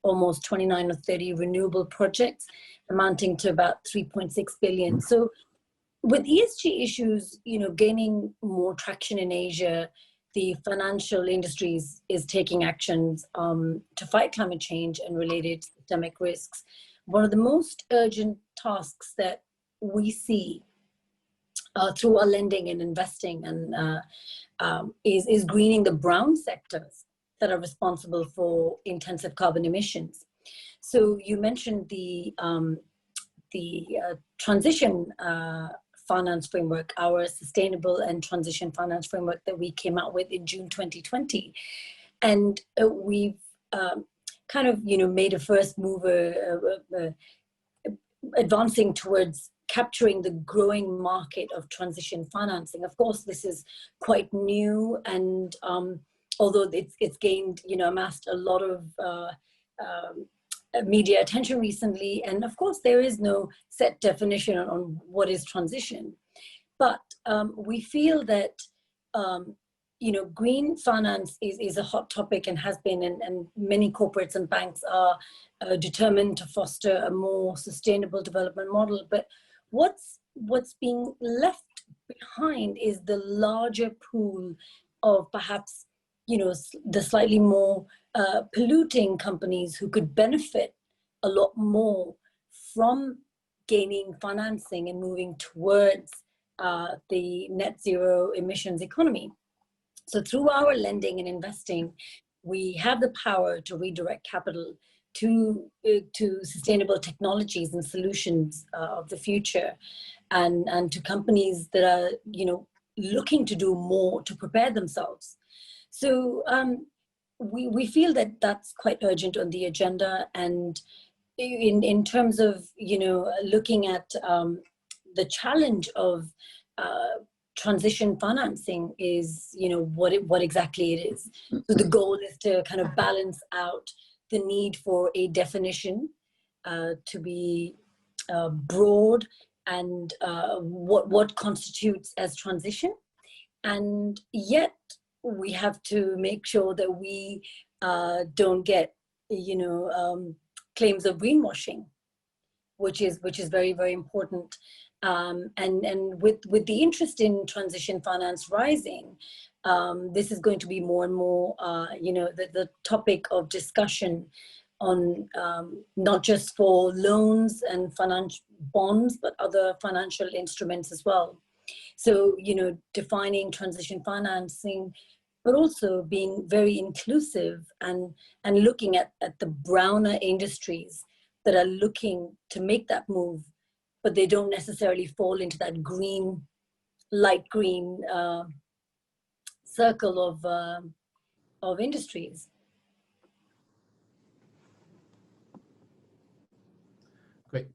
almost 29 or 30 renewable projects amounting to about 3.6 billion. So with ESG issues, gaining more traction in Asia, the financial industries is taking actions to fight climate change and related systemic risks. One of the most urgent tasks that we see through our lending and investing and is greening the brown sectors that are responsible for intensive carbon emissions. So you mentioned the transition finance framework, our sustainable and transition finance framework that we came out with in June 2020. And we've kind of, made a first mover advancing towards capturing the growing market of transition financing. Of course, this is quite new, and although it's gained, amassed a lot of media attention recently, and of course there is no set definition on what is transition, but we feel that green finance is a hot topic and has been, and many corporates and banks are determined to foster a more sustainable development model. But what's being left behind is the larger pool of perhaps the slightly more polluting companies who could benefit a lot more from gaining financing and moving towards the net zero emissions economy. So through our lending and investing, we have the power to redirect capital to sustainable technologies and solutions of the future, and to companies that are looking to do more to prepare themselves. So we feel that that's quite urgent on the agenda, and in terms of looking at the challenge of transition financing is what exactly it is. So the goal is to kind of balance out the need for a definition to be broad, and what constitutes as transition, and yet we have to make sure that we don't get claims of greenwashing, which is very, very important. And with the interest in transition finance rising, this is going to be more and more the topic of discussion on not just for loans and financial bonds, but other financial instruments as well. So defining transition financing, but also being very inclusive and looking at the browner industries that are looking to make that move, but they don't necessarily fall into that green, light green circle of industries. Great.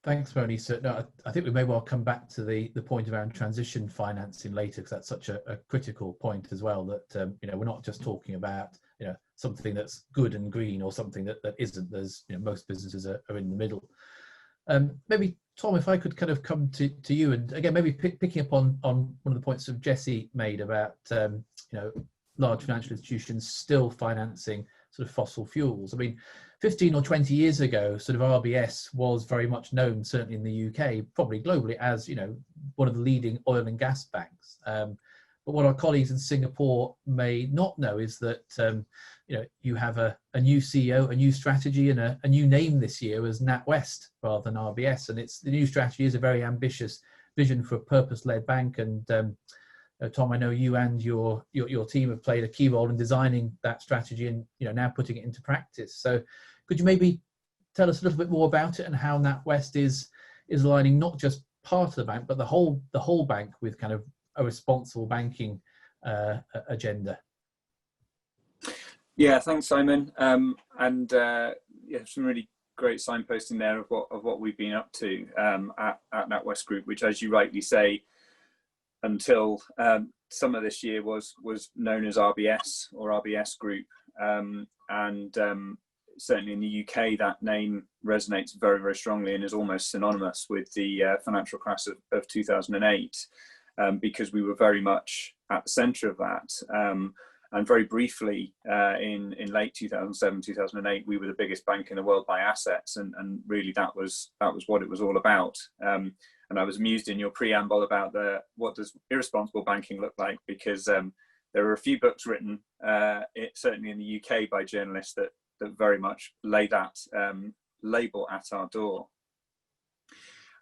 Thanks, Moni. So no, I think we may well come back to the point around transition financing later, because that's such a critical point as well, that we're not just talking about something that's good and green or something that isn't. There's most businesses are in the middle. Maybe Tom, if I could kind of come to you, and again maybe picking up on one of the points that Jesse made about large financial institutions still financing sort of fossil fuels. I mean, 15 or 20 years ago, sort of RBS was very much known, certainly in the UK, probably globally, as one of the leading oil and gas banks. But what our colleagues in Singapore may not know is that you have a new CEO, a new strategy, and a new name this year as NatWest rather than RBS. And the new strategy is a very ambitious vision for a purpose-led bank. And Tom, I know you and your team have played a key role in designing that strategy and now putting it into practice. So could you maybe tell us a little bit more about it and how NatWest is aligning not just part of the bank, but the whole bank with kind of a responsible banking agenda? Yeah, thanks, Simon. Some really great signposting there of what we've been up to at NatWest Group, which, as you rightly say, until summer this year was known as RBS or RBS Group, and certainly in the UK that name resonates very, very strongly and is almost synonymous with the financial crash of 2008, because we were very much at the centre of that. And very briefly, in late 2007, 2008, we were the biggest bank in the world by assets, and really that was what it was all about. And I was amused in your preamble about what does irresponsible banking look like, because there are a few books written, certainly in the UK, by journalists that very much lay that label at our door.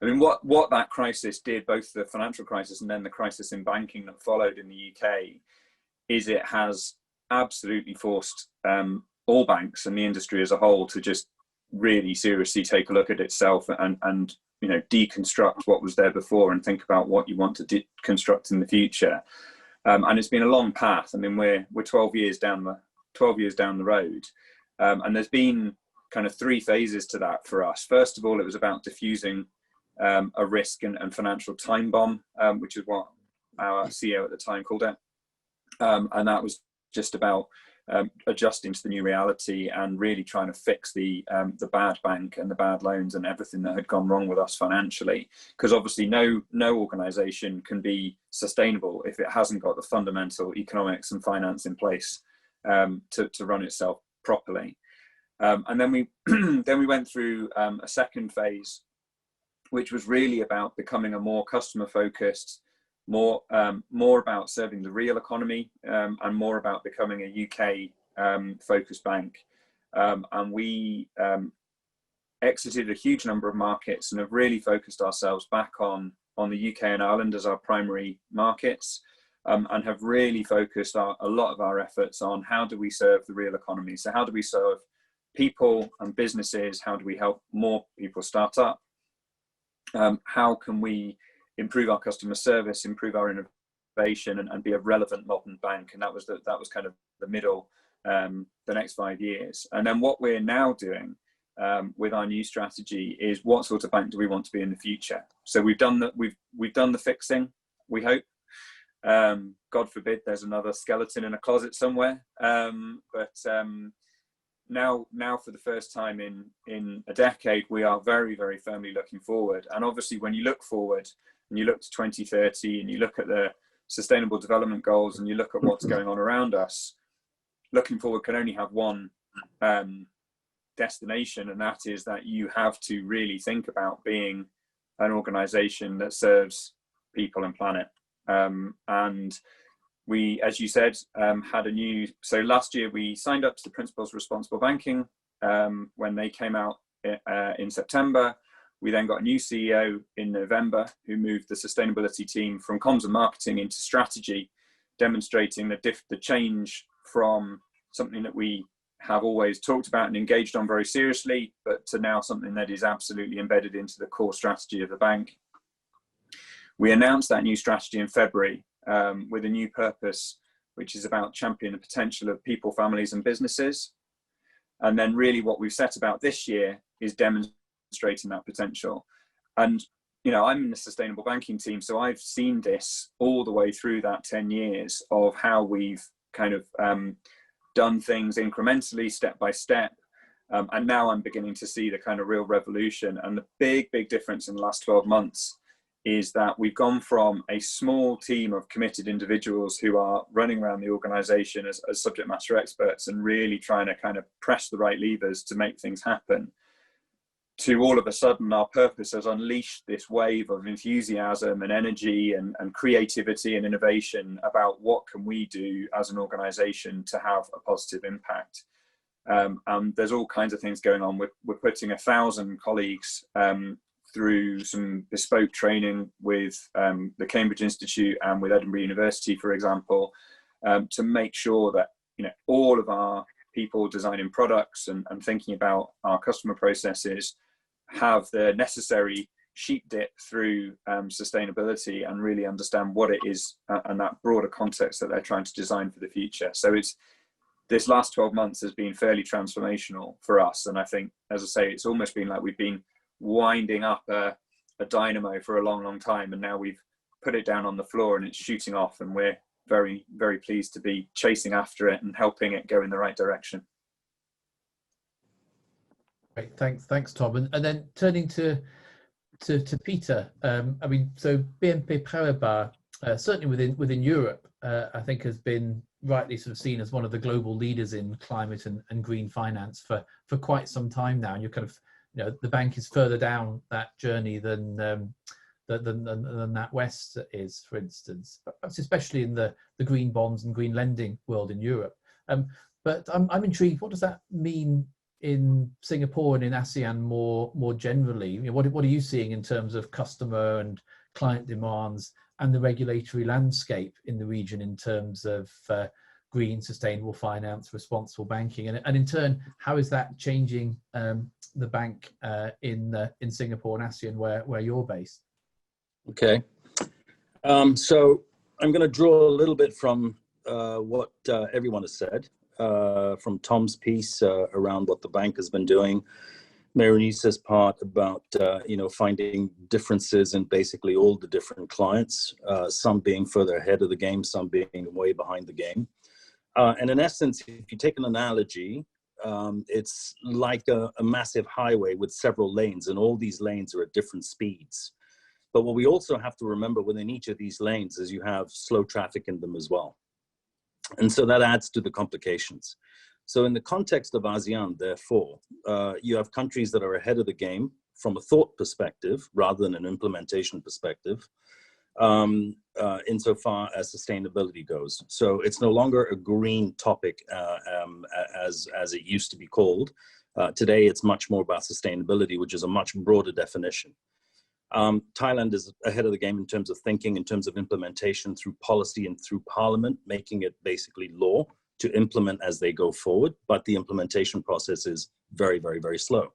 I mean, what that crisis did, both the financial crisis and then the crisis in banking that followed in the UK, is it has absolutely forced all banks and the industry as a whole to just really seriously take a look at itself and deconstruct what was there before and think about what you want to deconstruct in the future. And it's been a long path. I mean, we're 12 years down the road, and there's been kind of 3 phases to that for us. First of all, it was about diffusing a risk and financial time bomb, which is what our CEO at the time called it, and that was just about adjusting to the new reality and really trying to fix the bad bank and the bad loans and everything that had gone wrong with us financially. Because obviously no organisation can be sustainable if it hasn't got the fundamental economics and finance in place to run itself properly. And then we went through a second phase, which was really about becoming a more customer focused, more about serving the real economy, and more about becoming a UK focused bank. And we exited a huge number of markets and have really focused ourselves back on the UK and Ireland as our primary markets, and have really focused a lot of our efforts on how do we serve the real economy. So how do we serve people and businesses? How do we help more people start up? How can we improve our customer service, improve our innovation, and be a relevant modern bank? And that was kind of the middle, the next 5 years. And then what we're now doing with our new strategy is what sort of bank do we want to be in the future? So we've done the fixing, we hope. God forbid there's another skeleton in a closet somewhere. Now for the first time in a decade, we are very, very firmly looking forward. And obviously when you look forward and you look to 2030 and you look at the Sustainable Development Goals and you look at what's going on around us, looking forward can only have one destination, and that is that you have to really think about being an organisation that serves people and planet. And we, as you said, so last year we signed up to the Principles of Responsible Banking when they came out in September. We then got a new CEO in November who moved the sustainability team from comms and marketing into strategy, demonstrating the change from something that we have always talked about and engaged on very seriously, but to now something that is absolutely embedded into the core strategy of the bank. We announced that new strategy in February with a new purpose, which is about championing the potential of people, families and businesses. And then really what we've set about this year is demonstrating that potential. And I'm in the sustainable banking team, so I've seen this all the way through that 10 years of how we've kind of done things incrementally, step by step. And now I'm beginning to see the kind of real revolution. And the big difference in the last 12 months is that we've gone from a small team of committed individuals who are running around the organization as subject matter experts and really trying to kind of press the right levers to make things happen, to all of a sudden our purpose has unleashed this wave of enthusiasm and energy and creativity and innovation about what can we do as an organization to have a positive impact. And there's all kinds of things going on. We're putting 1,000 colleagues through some bespoke training with the Cambridge Institute and with Edinburgh University, for example, to make sure that all of our people designing products and thinking about our customer processes have the necessary sheep dip through sustainability and really understand what it is and that broader context that they're trying to design for the future. So this last 12 months has been fairly transformational for us. And I think, as I say, it's almost been like we've been winding up a dynamo for a long time, and now we've put it down on the floor and it's shooting off, and we're very, very pleased to be chasing after it and helping it go in the right direction. Great, thanks Tom. And then turning to Peter, I mean, so BNP Paribas, certainly within Europe, I think has been rightly sort of seen as one of the global leaders in climate and green finance for quite some time now, and you're kind of the bank is further down that journey than NatWest is, for instance, but especially in the green bonds and green lending world in Europe. But I'm intrigued. What does that mean in Singapore and in ASEAN more generally? What are you seeing in terms of customer and client demands and the regulatory landscape in the region in terms of green, sustainable finance, responsible banking, and in turn, how is that changing the bank in Singapore and ASEAN, where you're based? Okay, so I'm going to draw a little bit from what everyone has said, from Tom's piece around what the bank has been doing, Marinisa's part about finding differences in basically all the different clients, some being further ahead of the game, some being way behind the game. And in essence, if you take an analogy, it's like a massive highway with several lanes, and all these lanes are at different speeds. But what we also have to remember within each of these lanes is you have slow traffic in them as well. And so that adds to the complications. So in the context of ASEAN, therefore, you have countries that are ahead of the game from a thought perspective rather than an implementation perspective, insofar as sustainability goes. So it's no longer a green topic as it used to be called. Today, it's much more about sustainability, which is a much broader definition. Thailand is ahead of the game in terms of thinking, in terms of implementation through policy and through parliament, making it basically law to implement as they go forward. But the implementation process is very, very, very slow.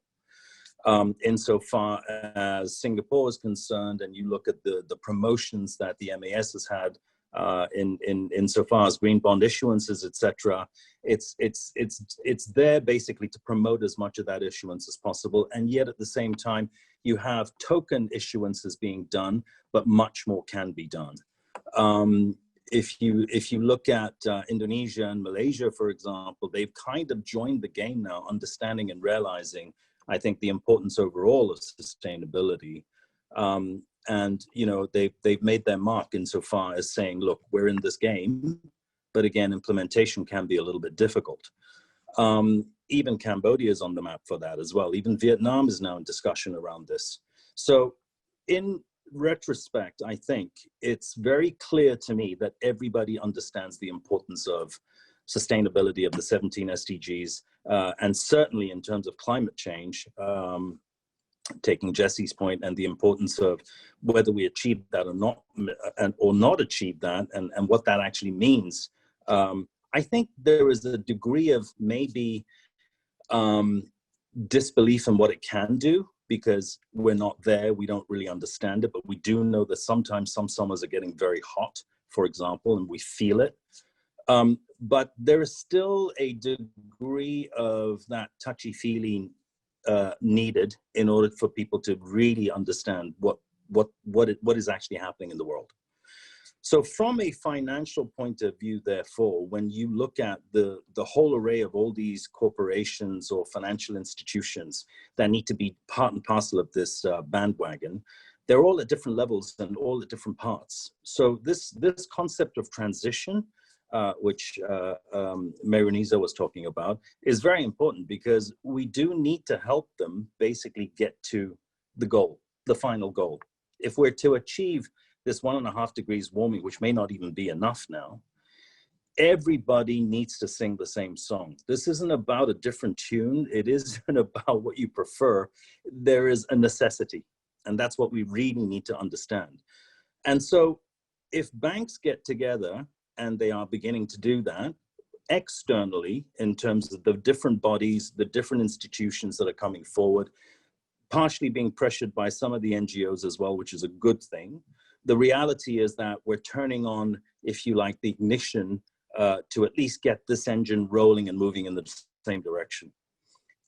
Insofar as Singapore is concerned, and you look at the promotions that the MAS has had insofar as green bond issuances, etc., it's there basically to promote as much of that issuance as possible, and yet at the same time you have token issuances being done, but much more can be done. If you look at Indonesia and Malaysia, for example, they've kind of joined the game now, understanding and realizing, I think, the importance overall of sustainability. And they've made their mark insofar as saying, look, we're in this game, but again, implementation can be a little bit difficult. Even Cambodia is on the map for that as well. Even Vietnam is now in discussion around this. So in retrospect, I think it's very clear to me that everybody understands the importance of sustainability of the 17 SDGs, and certainly in terms of climate change, taking Jesse's point, and the importance of whether we achieve that or not achieve that, and what that actually means. I think there is a degree of maybe disbelief in what it can do, because we're not there, we don't really understand it, but we do know that sometimes some summers are getting very hot, for example, and we feel it. But there is still a degree of that touchy-feely needed in order for people to really understand what is actually happening in the world. So from a financial point of view, therefore, when you look at the whole array of all these corporations or financial institutions that need to be part and parcel of this bandwagon, they're all at different levels and all at different parts. So this concept of transition, which Marinisa was talking about, is very important, because we do need to help them basically get to the goal, the final goal. If we're to achieve this 1.5 degrees warming, which may not even be enough now, everybody needs to sing the same song. This isn't about a different tune. It isn't about what you prefer. There is a necessity, and that's what we really need to understand. And so if banks get together, and they are beginning to do that externally in terms of the different bodies, the different institutions that are coming forward, partially being pressured by some of the NGOs as well, which is a good thing. The reality is that we're turning on, if you like, the ignition to at least get this engine rolling and moving in the same direction.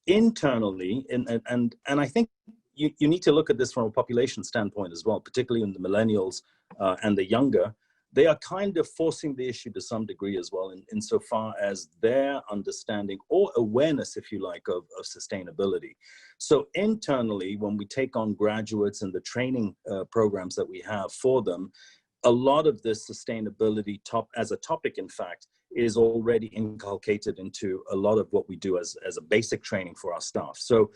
Internally, and I think you need to look at this from a population standpoint as well, particularly in the millennials and the younger. They are kind of forcing the issue to some degree as well, insofar as their understanding or awareness, if you like, of sustainability. So internally, when we take on graduates and the training programs that we have for them, a lot of this sustainability as a topic, in fact, is already inculcated into a lot of what we do as a basic training for our staff. So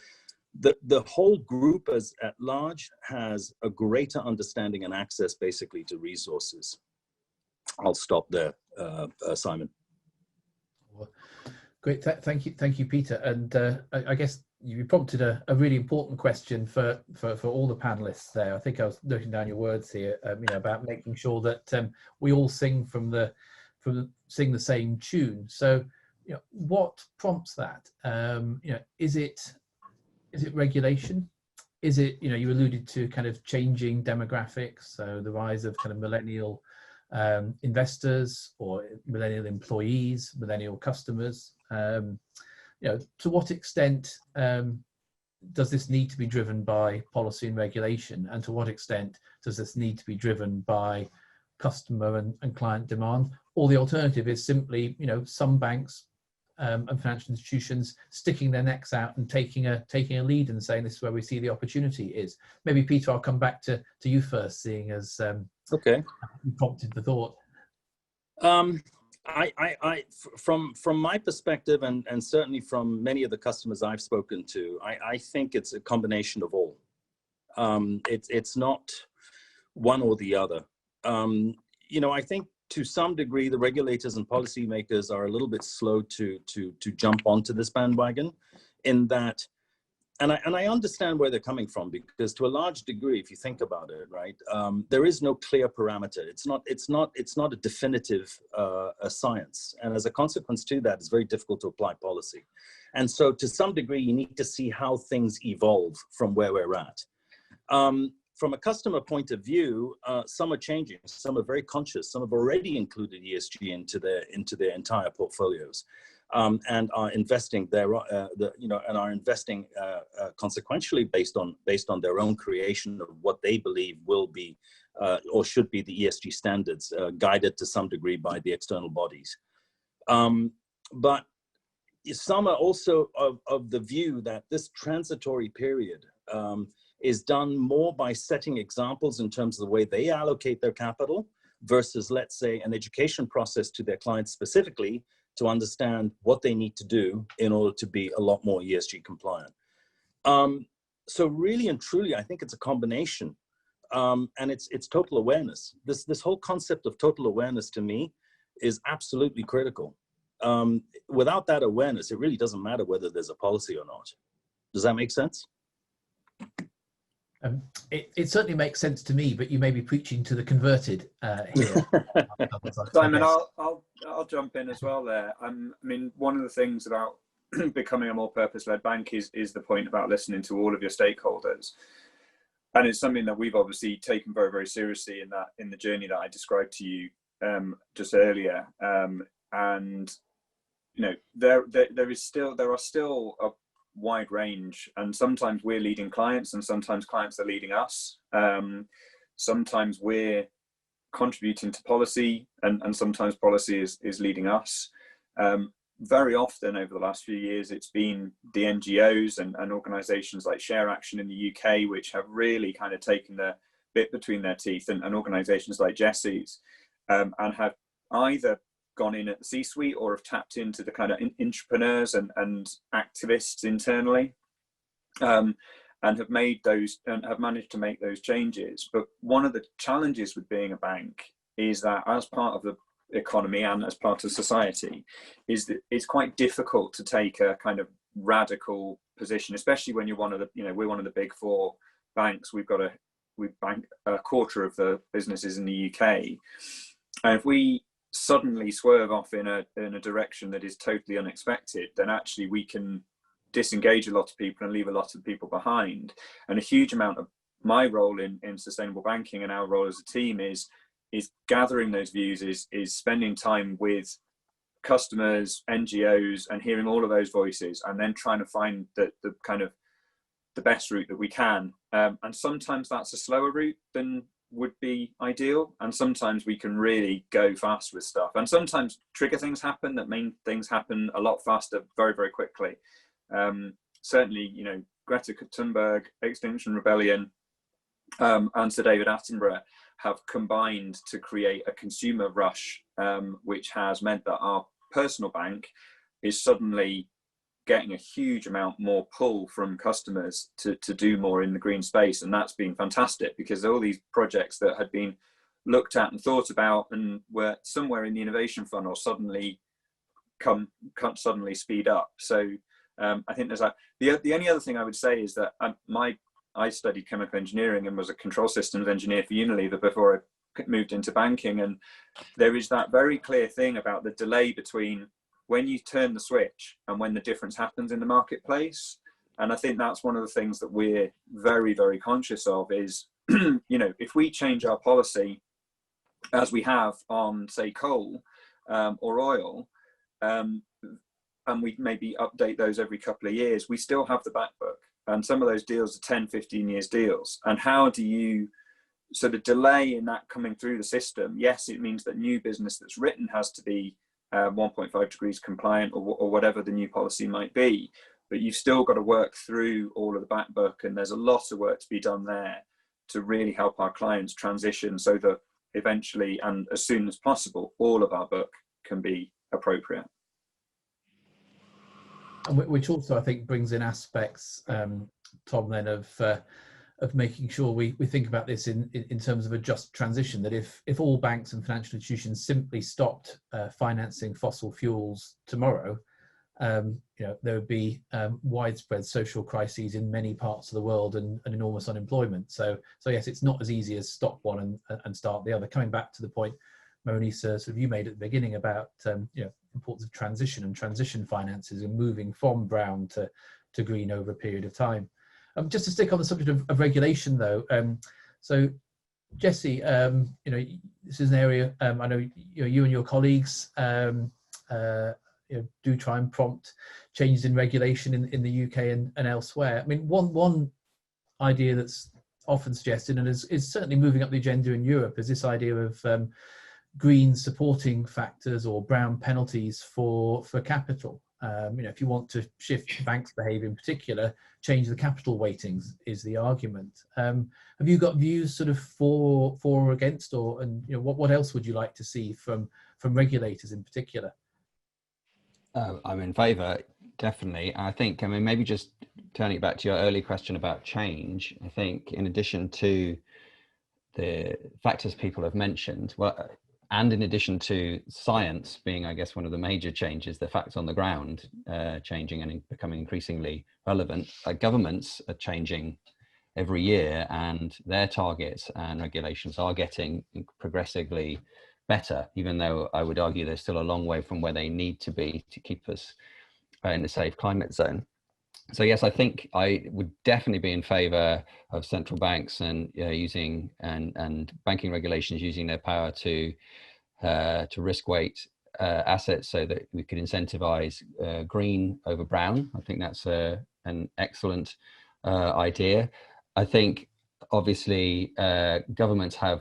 the whole group at large has a greater understanding and access basically to resources. I'll stop there, Simon. Well, great, thank you, Peter. And I guess you prompted a really important question for all the panelists there. I think I was noting down your words here, about making sure that we all sing from the sing the same tune. So, what prompts that? Is it regulation? Is it, you alluded to kind of changing demographics, so the rise of kind of millennial investors or millennial employees, millennial customers? To what extent does this need to be driven by policy and regulation, and to what extent does this need to be driven by customer and client demand? Or the alternative is simply, some banks and financial institutions sticking their necks out and taking a lead and saying this is where we see the opportunity is. Maybe Peter, I'll come back to you first, seeing as okay, you prompted the thought. From my perspective, and certainly from many of the customers I've spoken to, I think it's a combination of all. It's not one or the other. I think to some degree the regulators and policymakers are a little bit slow to jump onto this bandwagon, in that, and I understand where they're coming from, because to a large degree, if you think about it, right, there is no clear parameter. It's not a definitive a science, and as a consequence to that, it's very difficult to apply policy. And so, to some degree, you need to see how things evolve from where we're at. From a customer point of view, some are changing, some are very conscious, some have already included ESG into their entire portfolios. And are investing consequentially based on their own creation of what they believe will be or should be the ESG standards, guided to some degree by the external bodies. But some are also of the view that this transitory period is done more by setting examples in terms of the way they allocate their capital, versus, let's say, an education process to their clients specifically to understand what they need to do in order to be a lot more ESG compliant. So really and truly, I think it's a combination, and it's total awareness. This whole concept of total awareness, to me, is absolutely critical. Without that awareness, it really doesn't matter whether there's a policy or not. Does that make sense? It certainly makes sense to me, but you may be preaching to the converted here. Simon, I'll jump in as well there. I mean, one of the things about becoming a more purpose-led bank is the point about listening to all of your stakeholders, and it's something that we've obviously taken very, very seriously in the journey that I described to you just earlier. And there are still a wide range, and sometimes we're leading clients and sometimes clients are leading us. Sometimes we're contributing to policy and sometimes policy is leading us. Very often over the last few years, it's been the NGOs and organisations like Share Action in the UK, which have really kind of taken the bit between their teeth, and organisations like Jesse's, and have either gone in at the C-suite or have tapped into the kind of entrepreneurs and activists internally, and have made those and have managed to make those changes. But one of the challenges with being a bank is that, as part of the economy and as part of society, is that it's quite difficult to take a kind of radical position, especially when you're one of the, we're one of the big four banks. We bank a quarter of the businesses in the UK, and if we suddenly swerve off in a direction that is totally unexpected, then actually we can disengage a lot of people and leave a lot of people behind. And a huge amount of my role in sustainable banking and our role as a team is gathering those views, is spending time with customers, NGOs, and hearing all of those voices, and then trying to find the kind of the best route that we can. And sometimes that's a slower route than would be ideal, and sometimes we can really go fast with stuff, and sometimes trigger things happen that mean things happen a lot faster very, very quickly. Certainly, Greta Thunberg, Extinction Rebellion, and Sir David Attenborough have combined to create a consumer rush, which has meant that our personal bank is suddenly getting a huge amount more pull from customers to do more in the green space. And that's been fantastic, because all these projects that had been looked at and thought about and were somewhere in the innovation funnel suddenly speed up. So I think there's that. The only other thing I would say is that I studied chemical engineering and was a control systems engineer for Unilever before I moved into banking, and there is that very clear thing about the delay between when you turn the switch and when the difference happens in the marketplace. And I think that's one of the things that we're very, very conscious of is, if we change our policy as we have on, say, coal or oil, and we maybe update those every couple of years, we still have the back book. And some of those deals are 10, 15 years deals. And how do you, so the delay in that coming through the system, yes, it means that new business that's written has to be 1.5 degrees compliant or whatever the new policy might be. But you've still got to work through all of the back book, and there's a lot of work to be done there to really help our clients transition so that eventually and as soon as possible, all of our book can be appropriate. Which also, I think, brings in aspects, Tom, then of making sure we think about this in terms of a just transition, that if all banks and financial institutions simply stopped financing fossil fuels tomorrow, there would be widespread social crises in many parts of the world and enormous unemployment. So yes, it's not as easy as stop one and start the other. Coming back to the point, Monisa, sort of you made at the beginning about importance of transition and transition finances and moving from brown to green over a period of time. Just to stick on the subject of regulation, though, so Jesse, this is an area I know you and your colleagues do try and prompt changes in regulation in the UK and elsewhere. I mean, one idea that's often suggested and is certainly moving up the agenda in Europe is this idea of green supporting factors or brown penalties for capital. If you want to shift banks' behaviour in particular, change the capital weightings is the argument. Have you got views sort of for or against, what else would you like to see from regulators in particular? I'm in favour, definitely. I think, maybe just turning it back to your early question about change, I think in addition to the factors people have mentioned, and in addition to science being, I guess, one of the major changes, the facts on the ground changing and becoming increasingly relevant, governments are changing every year, and their targets and regulations are getting progressively better, even though I would argue they're still a long way from where they need to be to keep us in the safe climate zone. So yes, I think I would definitely be in favour of central banks and using and banking regulations using their power to risk weight assets so that we could incentivise green over brown. I think that's an excellent idea. I think obviously governments are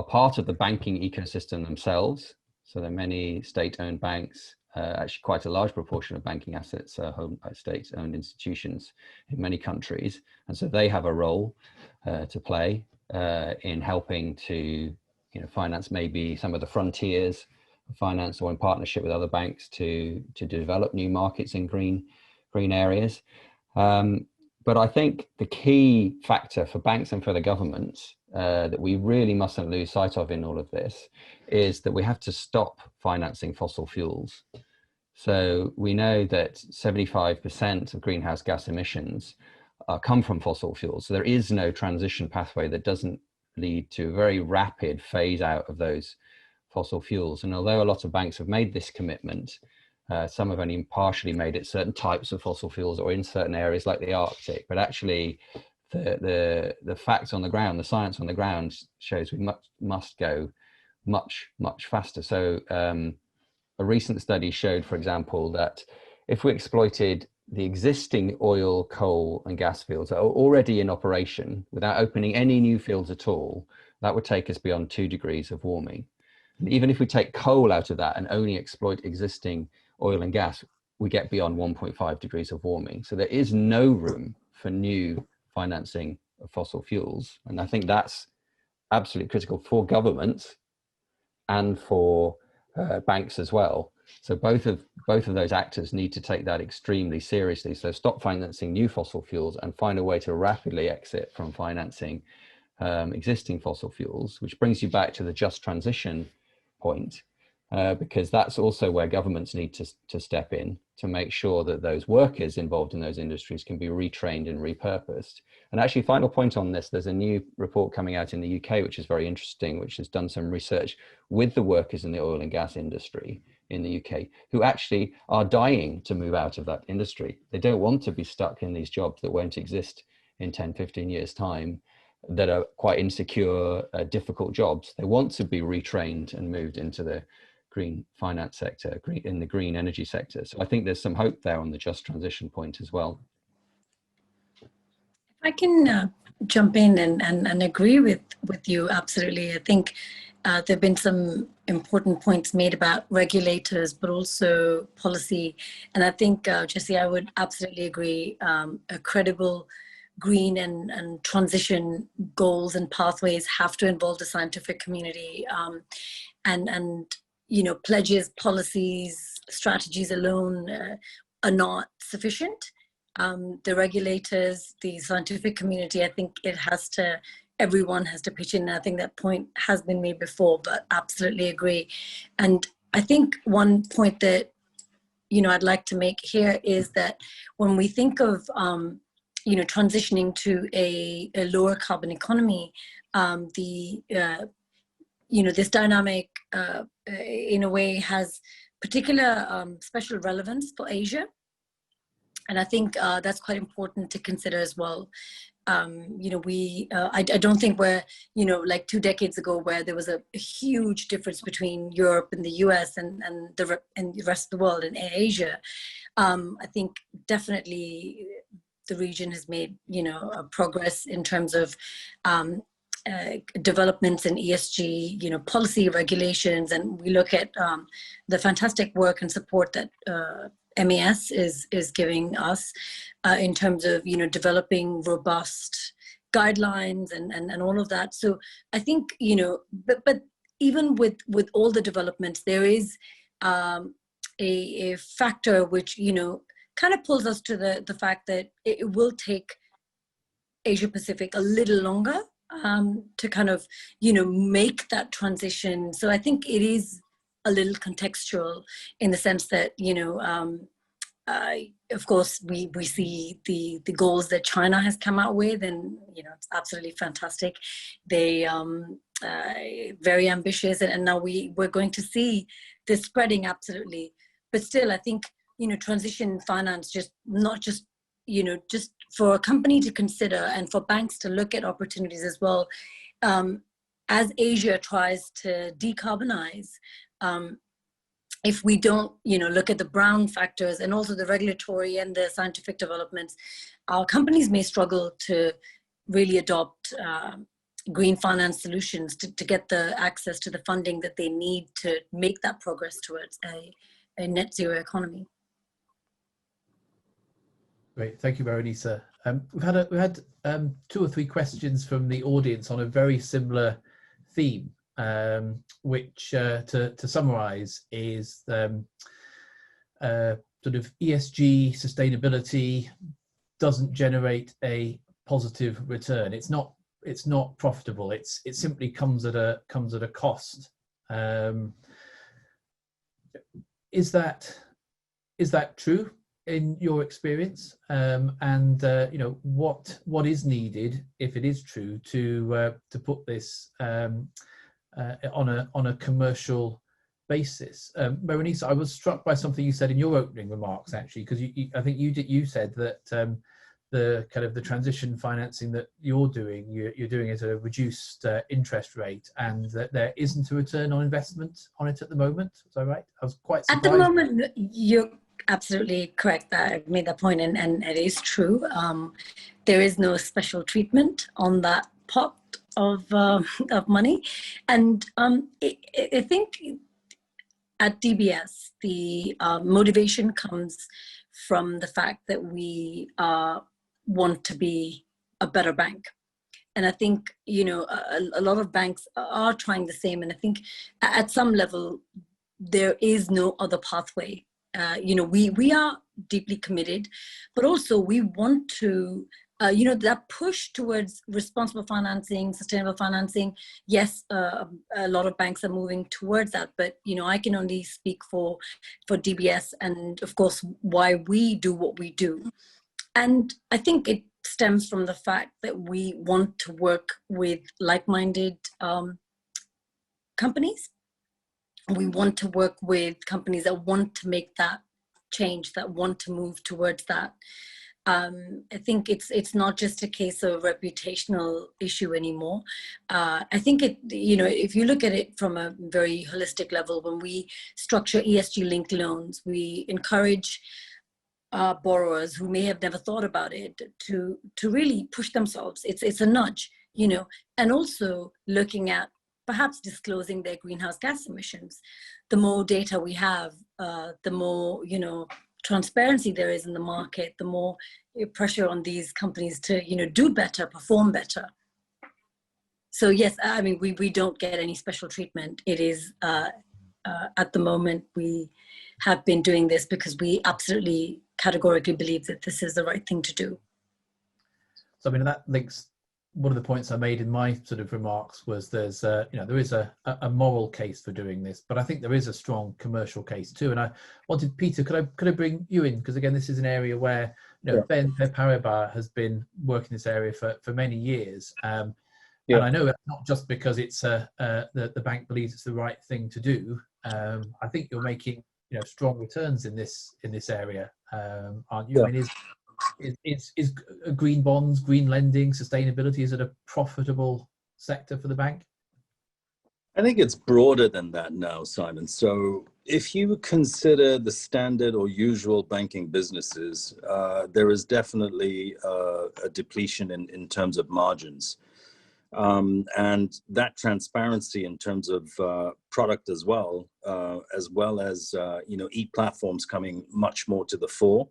part of the banking ecosystem themselves. So there are many state-owned banks. Actually, quite a large proportion of banking assets are held by state-owned institutions in many countries, and so they have a role to play in helping to, finance maybe some of the frontiers of finance, or in partnership with other banks to develop new markets in green areas. But I think the key factor for banks and for the governments that we really mustn't lose sight of in all of this is that we have to stop financing fossil fuels. So we know that 75% of greenhouse gas emissions come from fossil fuels. So there is no transition pathway that doesn't lead to a very rapid phase out of those fossil fuels. And although a lot of banks have made this commitment, some have only partially made it certain types of fossil fuels or in certain areas like the Arctic. But actually, the facts on the ground, the science on the ground shows we must go much faster. So a recent study showed, for example, that if we exploited the existing oil, coal and gas fields that are already in operation without opening any new fields at all, that would take us beyond 2 degrees of warming. And even if we take coal out of that and only exploit existing oil and gas, we get beyond 1.5 degrees of warming. So there is no room for new financing of fossil fuels. And I think that's absolutely critical for governments and for banks as well. So both of those actors need to take that extremely seriously. So stop financing new fossil fuels and find a way to rapidly exit from financing existing fossil fuels, which brings you back to the just transition point. because that's also where governments need to step in to make sure that those workers involved in those industries can be retrained and repurposed. And actually, final point on this, there's a new report coming out in the UK, which is very interesting, which has done some research with the workers in the oil and gas industry in the UK, who actually are dying to move out of that industry. They don't want to be stuck in these jobs that won't exist in 10, 15 years' time, that are quite insecure, difficult jobs. They want to be retrained and moved into the green finance sector, in the green energy sector. So I think there's some hope there on the just transition point as well. If I can jump in and agree with you, absolutely. I think there have been some important points made about regulators, but also policy. And I think, Jesse, I would absolutely agree. A credible green and transition goals and pathways have to involve the scientific community, and you know, pledges, policies, strategies alone are not sufficient. The regulators, the scientific community, I think everyone has to pitch in. And I think that point has been made before, but absolutely agree. And I think one point that, you know, I'd like to make here is that when we think of, you know, transitioning to a lower carbon economy, you know, this dynamic in a way has particular special relevance for Asia. And I think that's quite important to consider as well. You know, I don't think we're, you know, like 2 decades ago where there was a huge difference between Europe and the US and the rest of the world and Asia. I think definitely the region has made, you know, progress in terms of developments in ESG, you know, policy regulations, and we look at the fantastic work and support that MAS is giving us in terms of, you know, developing robust guidelines and all of that. So I think, you know, but even with all the developments, there is a factor which, you know, kind of pulls us to the fact that it will take Asia Pacific a little longer to kind of, you know, make that transition. So I think it is a little contextual in the sense that, you know, of course, we see the goals that China has come out with, and, you know, it's absolutely fantastic. They very ambitious, and now we're going to see this spreading, absolutely. But still, I think, you know, transition finance, not just, you know, just for a company to consider and for banks to look at opportunities as well. As Asia tries to decarbonize, if we don't, you know, look at the brown factors and also the regulatory and the scientific developments, our companies may struggle to really adopt green finance solutions to get the access to the funding that they need to make that progress towards a net zero economy. Great, thank you, Veronisa. We've had 2 or 3 questions from the audience on a very similar theme, which to summarize is sort of ESG sustainability doesn't generate a positive return. It's not profitable. It simply comes at a cost. Is that true in your experience? And you know, what is needed, if it is true, to put this on a commercial basis? Veronisa, I was struck by something you said in your opening remarks, actually, because I think you said that the kind of the transition financing that you're doing it at a reduced interest rate, and that there isn't a return on investment on it at the moment. Is that right? I was quite surprised. At the moment, you're absolutely correct. I made that point, and it is true. There is no special treatment on that pot of money, and I think at DBS the motivation comes from the fact that we want to be a better bank. And I think, you know, a lot of banks are trying the same, and I think at some level there is no other pathway. You know, we are deeply committed, but also we want to that push towards responsible financing, sustainable financing. Yes, a lot of banks are moving towards that, but I can only speak for DBS, and of course why we do what we do. And I think it stems from the fact that we want to work with like-minded companies. We want to work with companies that want to make that change, that want to move towards that. I think it's not just a case of reputational issue anymore. I think if you look at it from a very holistic level, when we structure ESG-linked loans, we encourage borrowers who may have never thought about it to really push themselves. It's a nudge, and also looking at perhaps disclosing their greenhouse gas emissions. The more data we have, the more transparency there is in the market, the more pressure on these companies to do better, perform better. So yes, I mean we don't get any special treatment. It is at the moment we have been doing this because we absolutely categorically believe that this is the right thing to do. So I mean that links. One of the points I made in my sort of remarks was there's there is a moral case for doing this, but I think there is a strong commercial case too. And I wanted, Peter, could I bring you in, because again this is an area where BNP Paribas has been working this area for many years, and I know it's not just because it's the bank believes it's the right thing to do. I think you're making strong returns in this area, aren't you? I mean, is green bonds, green lending, sustainability, is it a profitable sector for the bank? I think it's broader than that now, Simon. So if you consider the standard or usual banking businesses, there is definitely a depletion in terms of margins. And that transparency in terms of product as well as e-platforms coming much more to the fore,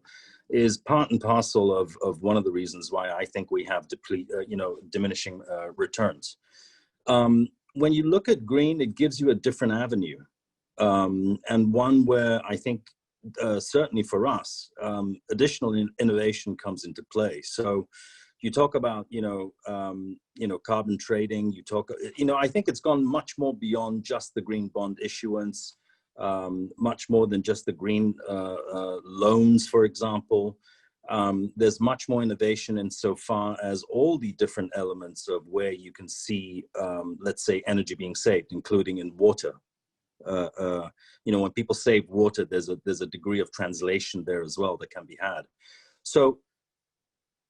is part and parcel of one of the reasons why I think we have diminishing returns. When you look at green, it gives you a different avenue, and one where I think certainly for us, additional innovation comes into play. So you talk about carbon trading. You talk, I think it's gone much more beyond just the green bond issuance. Much more than just the green loans, for example. There's much more innovation insofar as all the different elements of where you can see, let's say, energy being saved, including in water. When people save water, there's a degree of translation there as well that can be had. So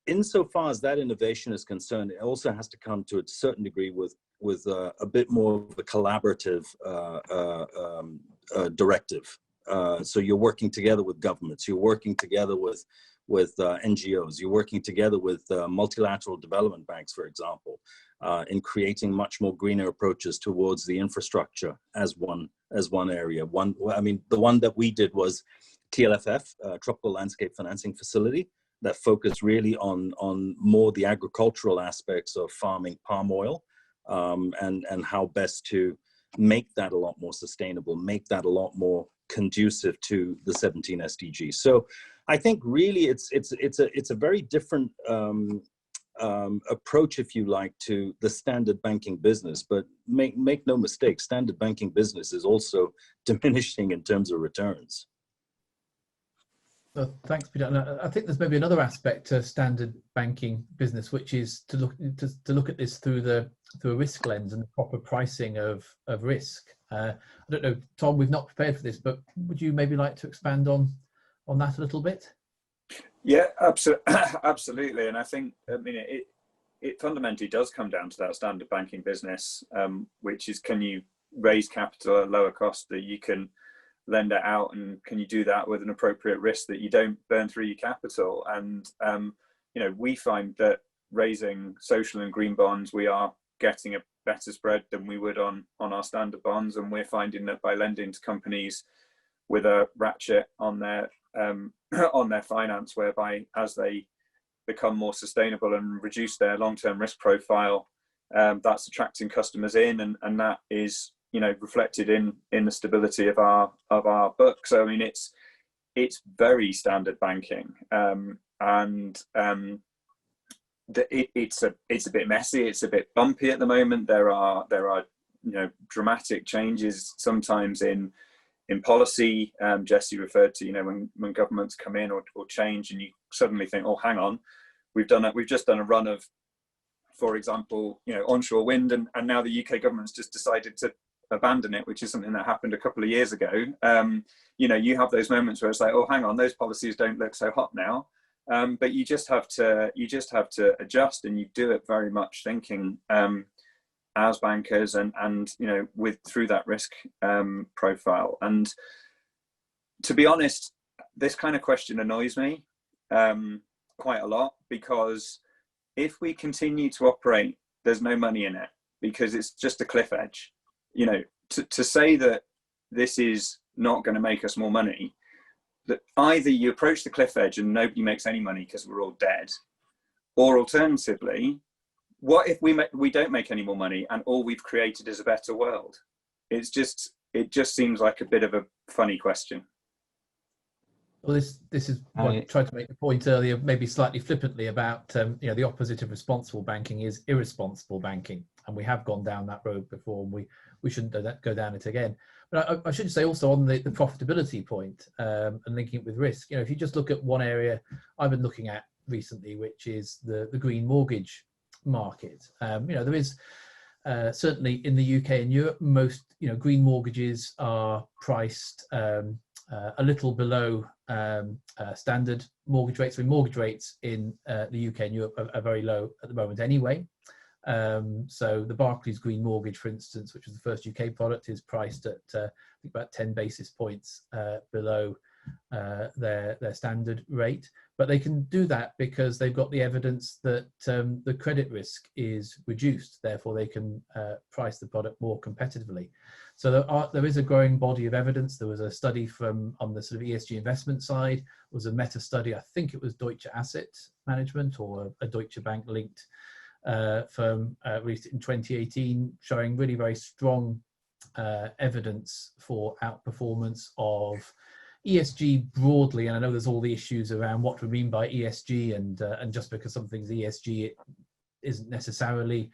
insofar as that innovation is concerned, it also has to come to a certain degree with a bit more of a collaborative directive. So you're working together with governments, you're working together with NGOs, you're working together with multilateral development banks, for example, in creating much more greener approaches towards the infrastructure as one area. The one that we did was TLFF, Tropical Landscape Financing Facility, that focused really on more the agricultural aspects of farming palm oil, and how best to make that a lot more sustainable, make that a lot more conducive to the 17 SDGs. So I think really it's a very different approach, if you like, to the standard banking business. But make no mistake, standard banking business is also diminishing in terms of returns. Well, thanks, Peter. And I think there's maybe another aspect to standard banking business, which is to look at this through a risk lens and the proper pricing of risk. I don't know, Tom, we've not prepared for this, but would you maybe like to expand on that a little bit? Yeah, absolutely. And I think, it fundamentally does come down to that standard banking business, which is, can you raise capital at a lower cost that you can lend it out, and can you do that with an appropriate risk that you don't burn through your capital? And we find that raising social and green bonds, we are getting a better spread than we would on our standard bonds, and we're finding that by lending to companies with a ratchet on their finance, whereby as they become more sustainable and reduce their long-term risk profile, that's attracting customers in, and that is reflected in the stability of our book. So I mean, it's very standard banking, and it's a bit messy. It's a bit bumpy at the moment. There are dramatic changes sometimes in policy. Jesse referred to when governments come in or change, and you suddenly think, oh, hang on, we've just done a run of, for example, onshore wind, and now the UK government's just decided to abandon it, which is something that happened a couple of years ago. You have those moments where it's like, oh, hang on, those policies don't look so hot now. But you just have to adjust, and you do it very much thinking as bankers and through that risk profile. And to be honest, this kind of question annoys me quite a lot, because if we continue to operate, there's no money in it, because it's just a cliff edge. To say that this is not going to make us more money, that either you approach the cliff edge and nobody makes any money because we're all dead, or alternatively, what if we don't make any more money and all we've created is a better world? It just seems like a bit of a funny question. Well, this is what I tried to make the point earlier, maybe slightly flippantly, about the opposite of responsible banking is irresponsible banking, and we have gone down that road before, and we shouldn't go down it again. But I should say also on the profitability point, and linking it with risk. If you just look at one area I've been looking at recently, which is the green mortgage market. There is certainly in the UK and Europe, most green mortgages are priced a little below standard mortgage rates. Mortgage rates in the UK and Europe are very low at the moment anyway. So the Barclays Green Mortgage, for instance, which was the first UK product, is priced at I think about 10 basis points below their standard rate. But they can do that because they've got the evidence that the credit risk is reduced. Therefore, they can price the product more competitively. So there is a growing body of evidence. There was a study on the sort of ESG investment side. There was a meta study, I think it was Deutsche Asset Management or a Deutsche Bank linked firm released in 2018, showing really very strong evidence for outperformance of ESG broadly. And I know there's all the issues around what we mean by ESG, and just because something's ESG, it isn't necessarily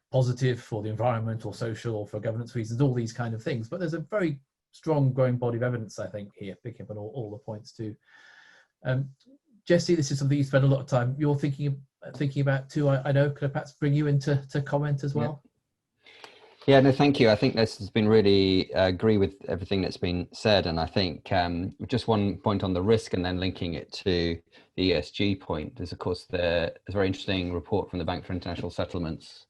positive for the environment or social or for governance reasons, all these kind of things. But there's a very strong growing body of evidence, I think, here, picking up on all the points too. Jesse, this is something you spend a lot of time you're thinking about too. I know. Could I perhaps bring you in to comment as well? Yeah, no, thank you. I think this has been really agree with everything that's been said, and I think just one point on the risk, and then linking it to the ESG point. There's of course there's a very interesting report from the Bank for International Settlements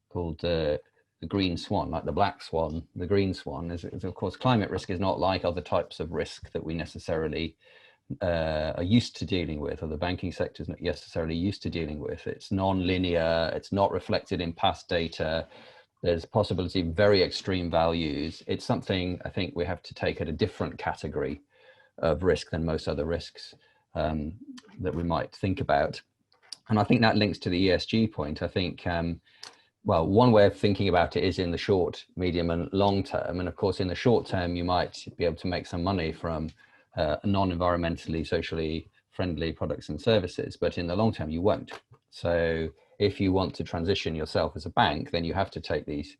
called the Green Swan, like the black swan. The green swan is of course climate risk is not like other types of risk that we necessarily are used to dealing with, or the banking sector is not necessarily used to dealing with. It's non-linear, it's not reflected in past data, there's possibility of very extreme values. It's something I think we have to take at a different category of risk than most other risks that we might think about. And I think that links to the ESG point. I think, well, one way of thinking about it is in the short, medium and long term. And of course, in the short term, you might be able to make some money from non-environmentally, socially friendly products and services, but in the long term, you won't. So if you want to transition yourself as a bank, then you have to take these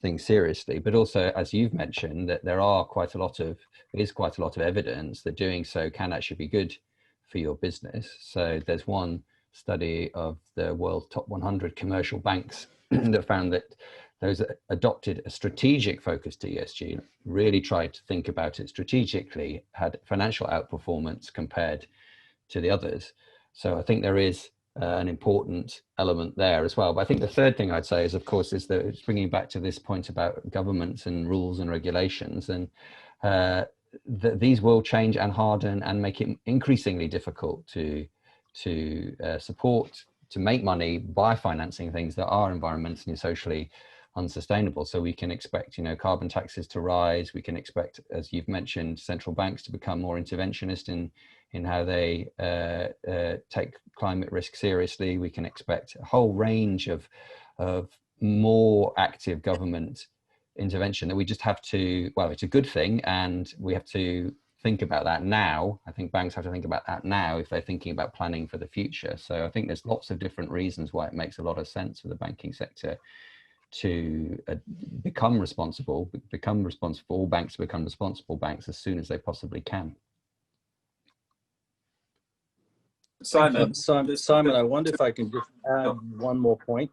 things seriously. But also, as you've mentioned, that there is quite a lot of evidence that doing so can actually be good for your business. So there's one study of the world's top 100 commercial banks that found that those that adopted a strategic focus to ESG, really tried to think about it strategically, had financial outperformance compared to the others. So I think there is an important element there as well. But I think the third thing I'd say is, of course, is that it's bringing back to this point about governments and rules and regulations, and these will change and harden and make it increasingly difficult to support, to make money by financing things that are environmentally and socially unsustainable. So we can expect, carbon taxes to rise. We can expect, as you've mentioned, central banks to become more interventionist in how they take climate risk seriously. We can expect a whole range of more active government intervention that we just have to, well, it's a good thing, and we have to think about that now. I think banks have to think about that now if they're thinking about planning for the future. So I think there's lots of different reasons why it makes a lot of sense for the banking sector to become responsible. All banks become responsible banks as soon as they possibly can. Simon, Simon, I wonder if I can just add one more point.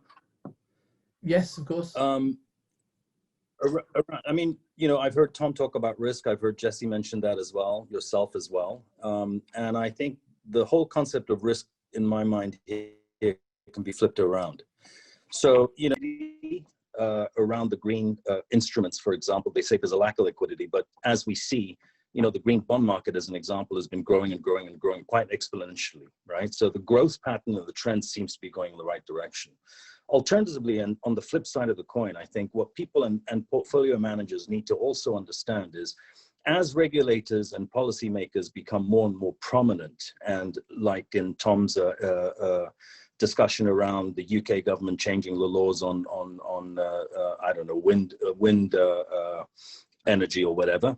Yes, of course. I mean, you know, I've heard Tom talk about risk. I've heard Jesse mention that as well, yourself as well. And I think the whole concept of risk, in my mind, here can be flipped around. So, you know, around the green instruments, for example, they say there's a lack of liquidity. But as we see, you know, the green bond market, as an example, has been growing and growing and growing quite exponentially, right? So the growth pattern of the trend seems to be going in the right direction. Alternatively, and on the flip side of the coin, I think what people and portfolio managers need to also understand is, as regulators and policymakers become more and more prominent, and like in Tom's discussion around the UK government changing the laws on I don't know, wind energy or whatever,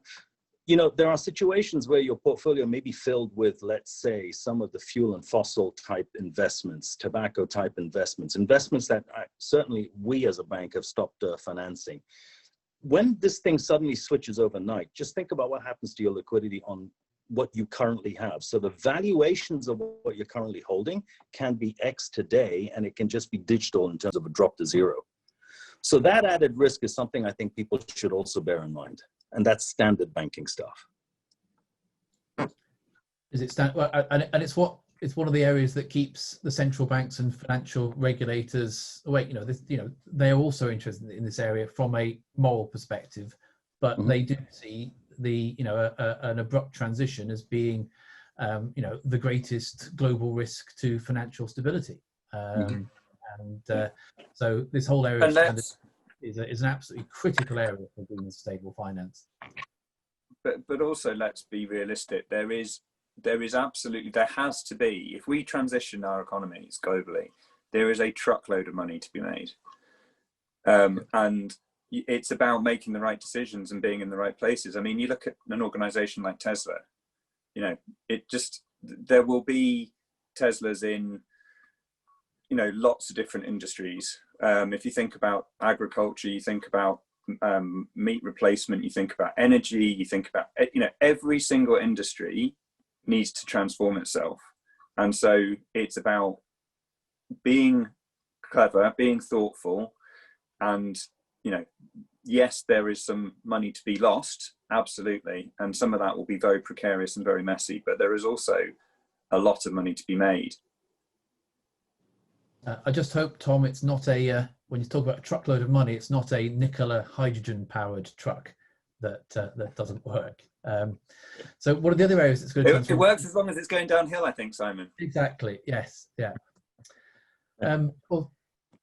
you know, there are situations where your portfolio may be filled with, let's say, some of the fuel and fossil type investments, tobacco type investments that certainly we as a bank have stopped financing. When this thing suddenly switches overnight, just think about what happens to your liquidity on what you currently have. So the valuations of what you're currently holding can be X today, and it can just be digital in terms of a drop to zero. So that added risk is something I think people should also bear in mind. And that's standard banking stuff. Is it and it's one of the areas that keeps the central banks and financial regulators awake. You know, they are also interested in this area from a moral perspective, but they do see the an abrupt transition as being the greatest global risk to financial stability. So this whole area of standard is an absolutely critical area for green and stable finance. But also, let's be realistic. There has to be, if we transition our economies globally, there is a truckload of money to be made. And it's about making the right decisions and being in the right places. I mean, you look at an organization like Tesla, you know, there will be Teslas in, you know, lots of different industries. If you think about agriculture, you think about meat replacement, you think about energy, you think about, you know, every single industry needs to transform itself. And so it's about being clever, being thoughtful, and, you know, yes, there is some money to be lost, absolutely. And some of that will be very precarious and very messy, but there is also a lot of money to be made. I just hope, Tom, it's not when you talk about a truckload of money, it's not a Nikola hydrogen-powered truck that doesn't work. So one of the other areas that's going to it works as long as it's going downhill, I think, Simon. Exactly. Yes. Yeah. Well,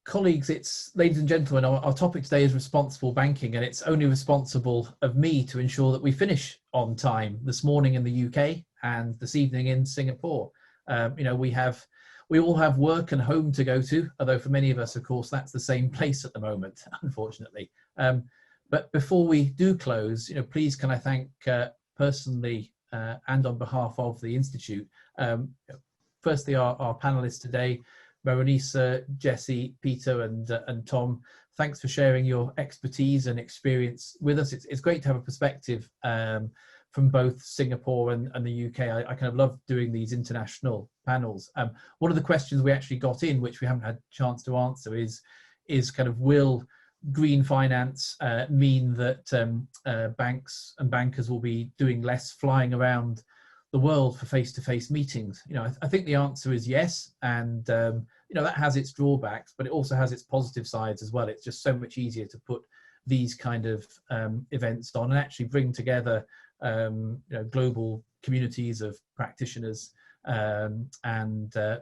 colleagues, ladies and gentlemen, our topic today is responsible banking, and it's only responsible of me to ensure that we finish on time this morning in the UK and this evening in Singapore. You know, we all have work and home to go to, although for many of us, of course, that's the same place at the moment, unfortunately. But before we do close, you know, please can I thank personally and on behalf of the Institute, firstly our panelists today, Maronisa, Jesse, Peter and Tom. Thanks for sharing your expertise and experience with us. It's great to have a perspective from both Singapore and the UK. I kind of love doing these international panels. One of the questions we actually got in, which we haven't had a chance to answer, is kind of, will green finance mean that banks and bankers will be doing less flying around the world for face-to-face meetings? You know, I think the answer is yes, and you know, that has its drawbacks, but it also has its positive sides as well. It's just so much easier to put these kind of events on and actually bring together you know, global communities of practitioners and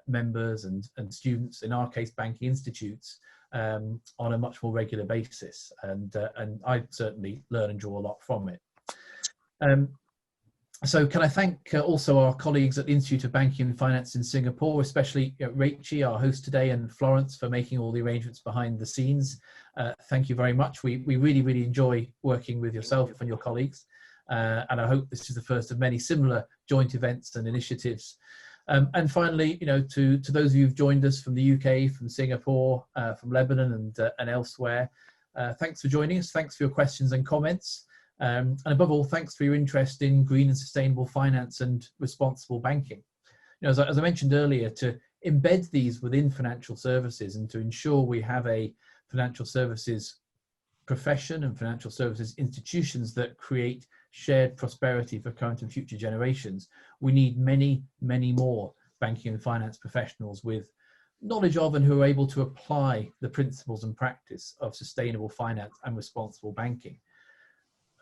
members and students, in our case banking institutes, on a much more regular basis, and I certainly learn and draw a lot from it. So can I thank also our colleagues at the Institute of Banking and Finance in Singapore, especially Rachie, our host today, and Florence for making all the arrangements behind the scenes. Thank you very much. We really enjoy working with yourself and your colleagues. And I hope this is the first of many similar joint events and initiatives. And finally, to those of you who've joined us from the UK, from Singapore, from Lebanon and elsewhere, thanks for joining us. Thanks for your questions and comments. And above all, thanks for your interest in green and sustainable finance and responsible banking. As I mentioned earlier, to embed these within financial services and to ensure we have a financial services profession and financial services institutions that create shared prosperity for current and future generations, we need many, many more banking and finance professionals with knowledge of and who are able to apply the principles and practice of sustainable finance and responsible banking.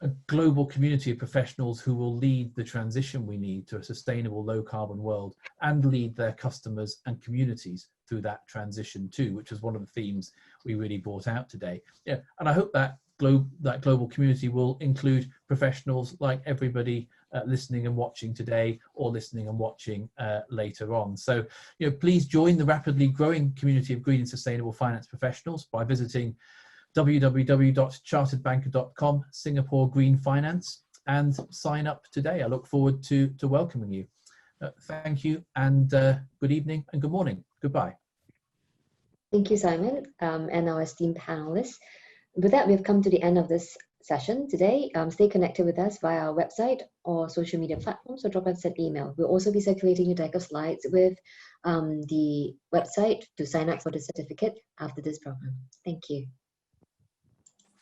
A global community of professionals who will lead the transition we need to a sustainable low carbon world and lead their customers and communities through that transition too, which is one of the themes we really brought out today. Yeah, and I hope that global community will include professionals like everybody listening and watching today, or listening and watching later on. So, please join the rapidly growing community of green and sustainable finance professionals by visiting www.charteredbanker.com Singapore Green Finance and sign up today. I look forward to welcoming you. Thank you, and good evening and good morning. Goodbye. Thank you, Simon, and our esteemed panelists. With that, we've come to the end of this session today. Stay connected with us via our website or social media platforms, or drop us an email. We'll also be circulating a deck of slides with the website to sign up for the certificate after this program. Thank you.